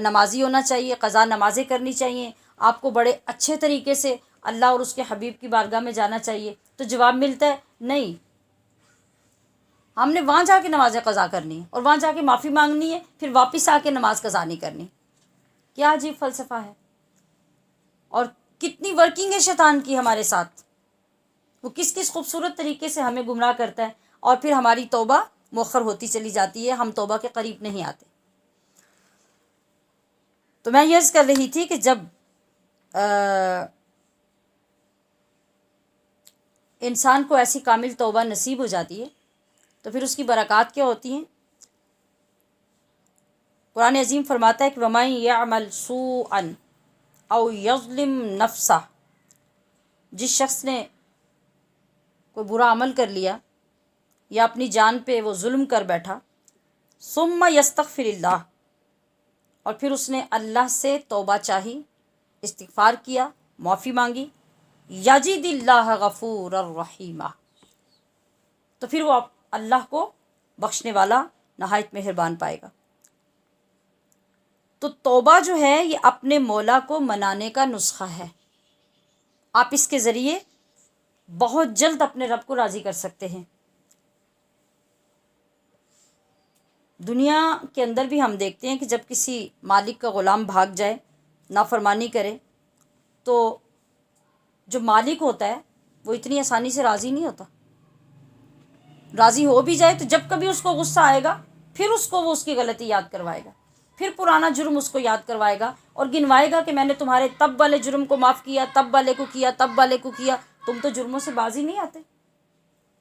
نمازی ہونا چاہیے، قضا نمازیں کرنی چاہیے، آپ کو بڑے اچھے طریقے سے اللہ اور اس کے حبیب کی بارگاہ میں جانا چاہیے۔ تو جواب ملتا ہے نہیں، ہم نے وہاں جا کے نماز قضا کرنی ہے اور وہاں جا کے معافی مانگنی ہے، پھر واپس آ کے نماز قضا نہیں کرنی۔ کیا عجیب فلسفہ ہے، اور کتنی ورکنگ ہے شیطان کی ہمارے ساتھ، وہ کس کس خوبصورت طریقے سے ہمیں گمراہ کرتا ہے، اور پھر ہماری توبہ مؤخر ہوتی چلی جاتی ہے، ہم توبہ کے قریب نہیں آتے۔ تو میں یہ عرض کر رہی تھی کہ جب انسان کو ایسی کامل توبہ نصیب ہو جاتی ہے تو پھر اس کی برکات کیا ہوتی ہیں؟ قرآن عظیم فرماتا ہے کہ وَمَن يَعْمَلْ سُوءًا أَوْ يَظْلِمْ نَفْسَهُ، جس شخص نے کوئی برا عمل کر لیا یا اپنی جان پہ وہ ظلم کر بیٹھا، ثُمَّ يَسْتَغْفِرِ اللَّهَ، اور پھر اس نے اللہ سے توبہ چاہی، استغفار کیا، معافی مانگی، یجد اللہ غفور الرحیمہ، تو پھر وہ اللہ کو بخشنے والا نہایت مہربان پائے گا۔ تو توبہ جو ہے یہ اپنے مولا کو منانے کا نسخہ ہے، آپ اس کے ذریعے بہت جلد اپنے رب کو راضی کر سکتے ہیں۔ دنیا کے اندر بھی ہم دیکھتے ہیں کہ جب کسی مالک کا غلام بھاگ جائے، نافرمانی کرے، تو جو مالک ہوتا ہے وہ اتنی آسانی سے راضی نہیں ہوتا، راضی ہو بھی جائے تو جب کبھی اس کو غصہ آئے گا پھر اس کو وہ اس کی غلطی یاد کروائے گا، پھر پرانا جرم اس کو یاد کروائے گا اور گنوائے گا کہ میں نے تمہارے تب والے جرم کو معاف کیا، تب والے کو کیا، تب والے کو کیا، تم تو جرموں سے بازی نہیں آتے،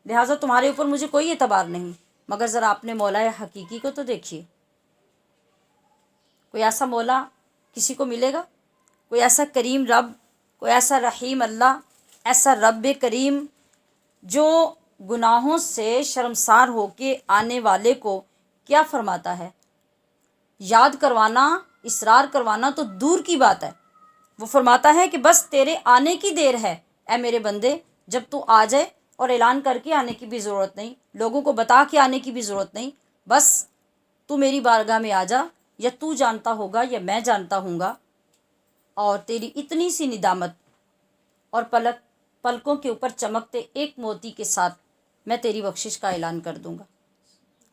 لہٰذا تمہارے اوپر مجھے کوئی اعتبار نہیں۔ مگر ذرا اپنے مولا حقیقی کو تو دیکھیے، کوئی ایسا مولا کسی کو ملے گا؟ کوئی ایسا کریم رب، کوئی ایسا رحیم اللہ، ایسا رب کریم جو گناہوں سے شرمسار ہو کے آنے والے کو کیا فرماتا ہے؟ یاد کروانا، اصرار کروانا تو دور کی بات ہے، وہ فرماتا ہے کہ بس تیرے آنے کی دیر ہے اے میرے بندے، جب تو آ جائے، اور اعلان کر کے آنے کی بھی ضرورت نہیں، لوگوں کو بتا کے آنے کی بھی ضرورت نہیں، بس تو میری بارگاہ میں آ جا، یا تو جانتا ہوگا یا میں جانتا ہوں گا، اور تیری اتنی سی ندامت اور پلکوں کے اوپر چمکتے ایک موتی کے ساتھ میں تیری بخشش کا اعلان کر دوں گا،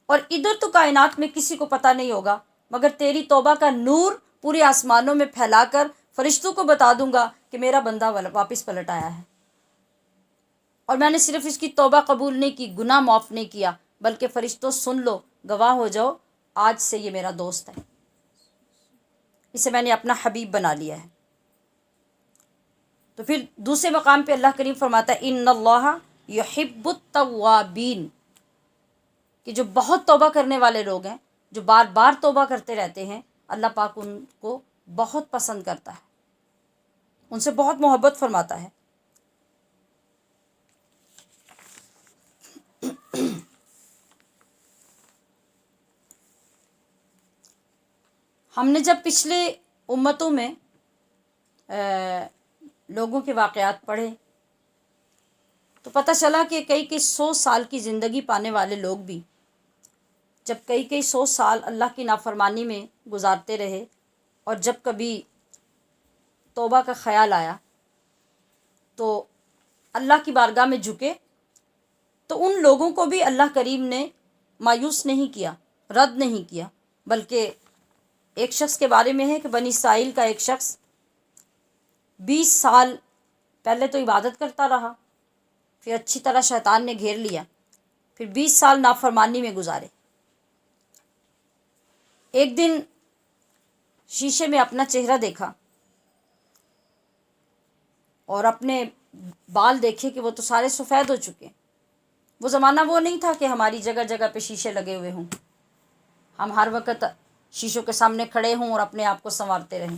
اور ادھر تو کائنات میں کسی کو پتہ نہیں ہوگا، مگر تیری توبہ کا نور پورے آسمانوں میں پھیلا کر فرشتوں کو بتا دوں گا کہ میرا بندہ واپس پلٹ آیا ہے، اور میں نے صرف اس کی توبہ قبول نہیں کی، گناہ معاف نہیں کیا، بلکہ فرشتوں سن لو، گواہ ہو جاؤ، آج سے یہ میرا دوست ہے، اسے میں نے اپنا حبیب بنا لیا ہے۔ تو پھر دوسرے مقام پہ اللہ کریم فرماتا ہے ان اللہ یحب التوابین، کہ جو بہت توبہ کرنے والے لوگ ہیں، جو بار بار توبہ کرتے رہتے ہیں، اللہ پاک ان کو بہت پسند کرتا ہے، ان سے بہت محبت فرماتا ہے۔ ہم نے جب پچھلے امتوں میں لوگوں کے واقعات پڑھے تو پتہ چلا کہ کئی 100 سال کی زندگی پانے والے لوگ بھی جب کئی 100 سال اللہ کی نافرمانی میں گزارتے رہے، اور جب کبھی توبہ کا خیال آیا تو اللہ کی بارگاہ میں جھکے، تو ان لوگوں کو بھی اللہ کریم نے مایوس نہیں کیا، رد نہیں کیا، بلکہ ایک شخص کے بارے میں ہے کہ بنی اسرائیل کا ایک شخص 20 سال پہلے تو عبادت کرتا رہا، پھر اچھی طرح شیطان نے گھیر لیا، پھر 20 سال نافرمانی میں گزارے۔ ایک دن شیشے میں اپنا چہرہ دیکھا اور اپنے بال دیکھے کہ وہ تو سارے سفید ہو چکے۔ وہ زمانہ وہ نہیں تھا کہ ہماری جگہ جگہ پہ شیشے لگے ہوئے ہوں، ہم ہر وقت شیشوں کے سامنے کھڑے ہوں اور اپنے آپ کو سنوارتے رہیں۔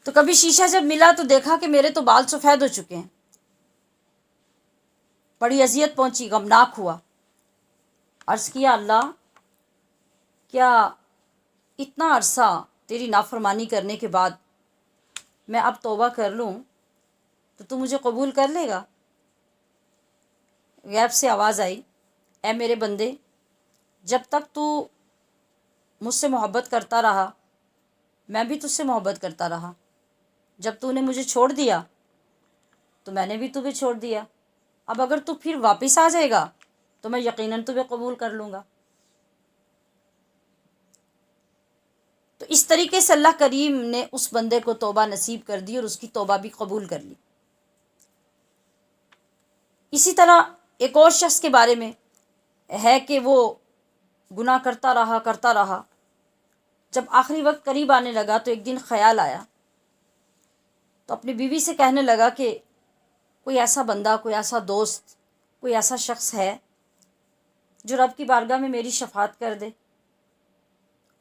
تو کبھی شیشہ جب ملا تو دیکھا کہ میرے تو بال سفید ہو چکے ہیں، بڑی اذیت پہنچی، غمناک ہوا، عرض کیا اللہ کیا اتنا عرصہ تیری نافرمانی کرنے کے بعد میں اب توبہ کر لوں تو مجھے قبول کر لے گا؟ غیب سے آواز آئی، اے میرے بندے، جب تک تو مجھ سے محبت کرتا رہا میں بھی تجھ سے محبت کرتا رہا، جب تو نے مجھے چھوڑ دیا تو میں نے بھی تجھے چھوڑ دیا، اب اگر تو پھر واپس آ جائے گا تو میں یقیناً تجھے قبول کر لوں گا۔ تو اس طریقے سے اللہ کریم نے اس بندے کو توبہ نصیب کر دی اور اس کی توبہ بھی قبول کر لی۔ اسی طرح ایک اور شخص کے بارے میں ہے کہ وہ گناہ کرتا رہا، جب آخری وقت قریب آنے لگا تو ایک دن خیال آیا، تو اپنی بیوی سے کہنے لگا کہ کوئی ایسا بندہ، کوئی ایسا دوست، کوئی ایسا شخص ہے جو رب کی بارگاہ میں میری شفاعت کر دے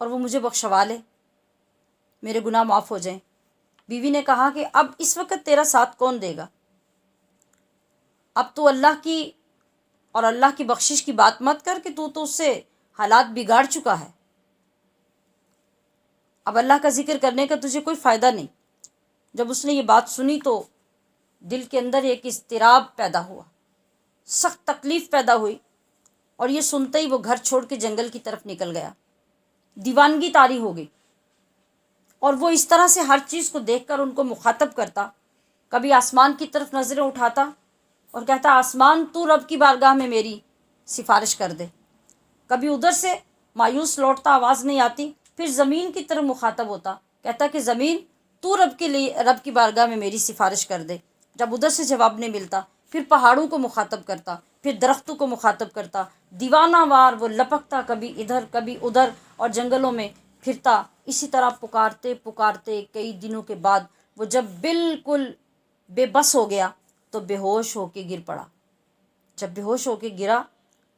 اور وہ مجھے بخشوا لے، میرے گناہ معاف ہو جائیں۔ بیوی نے کہا کہ اب اس وقت تیرا ساتھ کون دے گا؟ اب تو اللہ کی اور اللہ کی بخشش کی بات مت کر کہ تو اس سے حالات بگاڑ چکا ہے، اب اللہ کا ذکر کرنے کا تجھے کوئی فائدہ نہیں۔ جب اس نے یہ بات سنی تو دل کے اندر ایک اضطراب پیدا ہوا، سخت تکلیف پیدا ہوئی، اور یہ سنتے ہی وہ گھر چھوڑ کے جنگل کی طرف نکل گیا، دیوانگی طاری ہو گئی، اور وہ اس طرح سے ہر چیز کو دیکھ کر ان کو مخاطب کرتا، کبھی آسمان کی طرف نظریں اٹھاتا اور کہتا آسمان تو رب کی بارگاہ میں میری سفارش کر دے، کبھی ادھر سے مایوس لوٹتا، آواز نہیں آتی، پھر زمین کی طرف مخاطب ہوتا، کہتا کہ زمین تو رب کی بارگاہ میں میری سفارش کر دے، جب ادھر سے جواب نہیں ملتا پھر پہاڑوں کو مخاطب کرتا، پھر درختوں کو مخاطب کرتا، دیوانہ وار وہ لپکتا کبھی ادھر کبھی ادھر اور جنگلوں میں پھرتا، اسی طرح پکارتے پکارتے کئی دنوں کے بعد وہ جب بالکل بے بس ہو گیا تو بے ہوش ہو کے گر پڑا۔ جب بے ہوش ہو کے گرا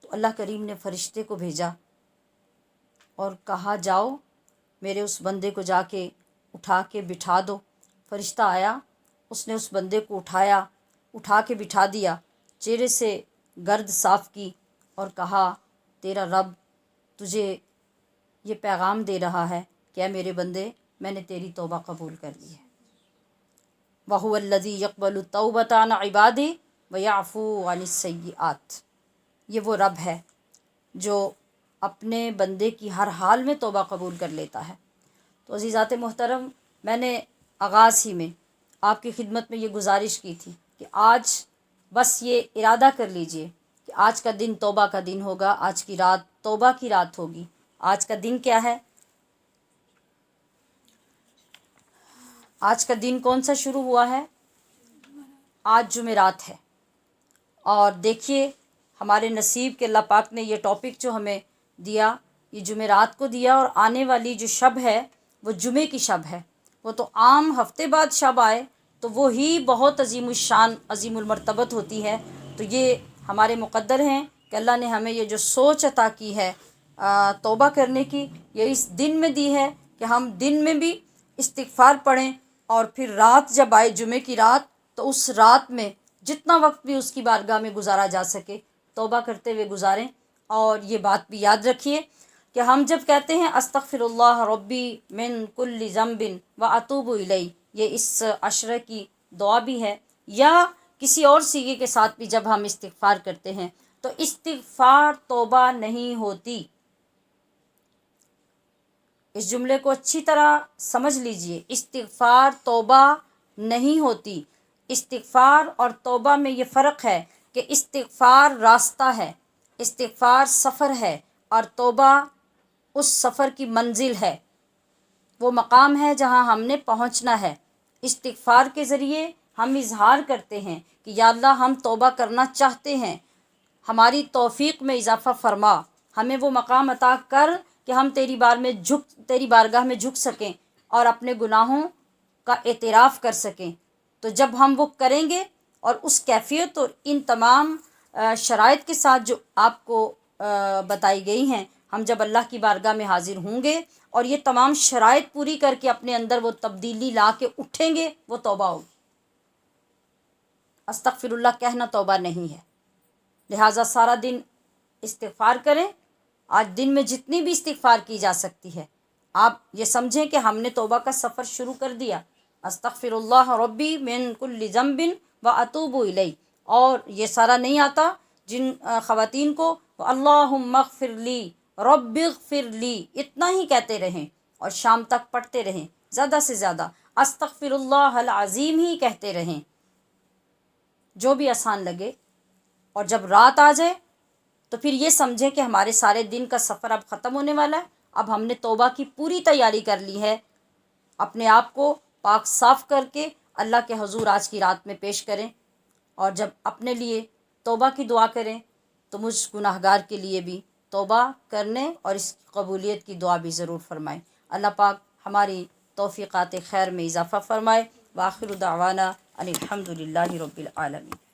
تو اللہ کریم نے فرشتے کو بھیجا اور کہا جاؤ میرے اس بندے کو جا کے اٹھا کے بٹھا دو۔ فرشتہ آیا، اس نے اس بندے کو اٹھا کے بٹھا دیا، چہرے سے گرد صاف کی اور کہا تیرا رب تجھے یہ پیغام دے رہا ہے کہ اے میرے بندے، میں نے تیری توبہ قبول کر لی ہے۔ وَهُوَ الَّذِي يَقْبَلُ التَّوْبَةَ عَنْ عِبَادِهِ وَيَعْفُو عَنِ السَّيِّئَاتِ۔ یہ وہ رب ہے جو اپنے بندے کی ہر حال میں توبہ قبول کر لیتا ہے۔ تو عزیزات محترم، میں نے آغاز ہی میں آپ کی خدمت میں یہ گزارش کی تھی کہ آج بس یہ ارادہ کر لیجئے کہ آج کا دن توبہ کا دن ہوگا، آج کی رات توبہ کی رات ہوگی۔ آج کا دن کیا ہے؟ آج کا دن کون سا شروع ہوا ہے؟ آج جمعرات ہے، اور دیکھیے ہمارے نصیب کے اللہ پاک نے یہ ٹاپک جو ہمیں دیا، یہ جمعرات کو دیا، اور آنے والی جو شب ہے وہ جمعے کی شب ہے۔ وہ تو عام ہفتے بعد شب آئے تو وہی بہت عظیم الشان عظیم المرتبت ہوتی ہے۔ تو یہ ہمارے مقدر ہیں کہ اللہ نے ہمیں یہ جو سوچ عطا کی ہے توبہ کرنے کی، یہ اس دن میں دی ہے کہ ہم دن میں بھی استغفار پڑھیں، اور پھر رات جب آئے جمعے کی رات تو اس رات میں جتنا وقت بھی اس کی بارگاہ میں گزارا جا سکے توبہ کرتے ہوئے گزاریں۔ اور یہ بات بھی یاد رکھیے کہ ہم جب کہتے ہیں استغفر اللہ ربی من کل ذنب واتوب الیہ، یہ اس عشرہ کی دعا بھی ہے، یا کسی اور صیغے کے ساتھ بھی جب ہم استغفار کرتے ہیں تو استغفار توبہ نہیں ہوتی۔ اس جملے کو اچھی طرح سمجھ لیجئے، استغفار توبہ نہیں ہوتی۔ استغفار اور توبہ میں یہ فرق ہے کہ استغفار راستہ ہے، استغفار سفر ہے، اور توبہ اس سفر کی منزل ہے، وہ مقام ہے جہاں ہم نے پہنچنا ہے۔ استغفار کے ذریعے ہم اظہار کرتے ہیں کہ یا اللہ ہم توبہ کرنا چاہتے ہیں، ہماری توفیق میں اضافہ فرما، ہمیں وہ مقام عطا کر کہ ہم تیری بارگاہ میں جھک سکیں اور اپنے گناہوں کا اعتراف کر سکیں۔ تو جب ہم وہ کریں گے اور اس کیفیت اور ان تمام شرائط کے ساتھ جو آپ کو بتائی گئی ہیں، ہم جب اللہ کی بارگاہ میں حاضر ہوں گے اور یہ تمام شرائط پوری کر کے اپنے اندر وہ تبدیلی لا کے اٹھیں گے، وہ توبہ ہوگی۔ استغفر اللہ کہنا توبہ نہیں ہے، لہٰذا سارا دن استغفار کریں۔ آج دن میں جتنی بھی استغفار کی جا سکتی ہے، آپ یہ سمجھیں کہ ہم نے توبہ کا سفر شروع کر دیا۔ استغفر اللہ ربی من کل ذنب واتوب الیہ۔ اور یہ سارا نہیں آتا جن خواتین کو اللہم اغفر لی رب اغفر لی، اتنا ہی کہتے رہیں اور شام تک پڑھتے رہیں، زیادہ سے زیادہ استغفر اللہ العظیم ہی کہتے رہیں، جو بھی آسان لگے۔ اور جب رات آ جائے تو پھر یہ سمجھیں کہ ہمارے سارے دن کا سفر اب ختم ہونے والا ہے، اب ہم نے توبہ کی پوری تیاری کر لی ہے۔ اپنے آپ کو پاک صاف کر کے اللہ کے حضور آج کی رات میں پیش کریں، اور جب اپنے لیے توبہ کی دعا کریں تو مجھ گناہگار کے لیے بھی توبہ کرنے اور اس کی قبولیت کی دعا بھی ضرور فرمائیں۔ اللہ پاک ہماری توفیقات خیر میں اضافہ فرمائے۔ وآخر دعوانا ان الحمد للہ رب العالمین۔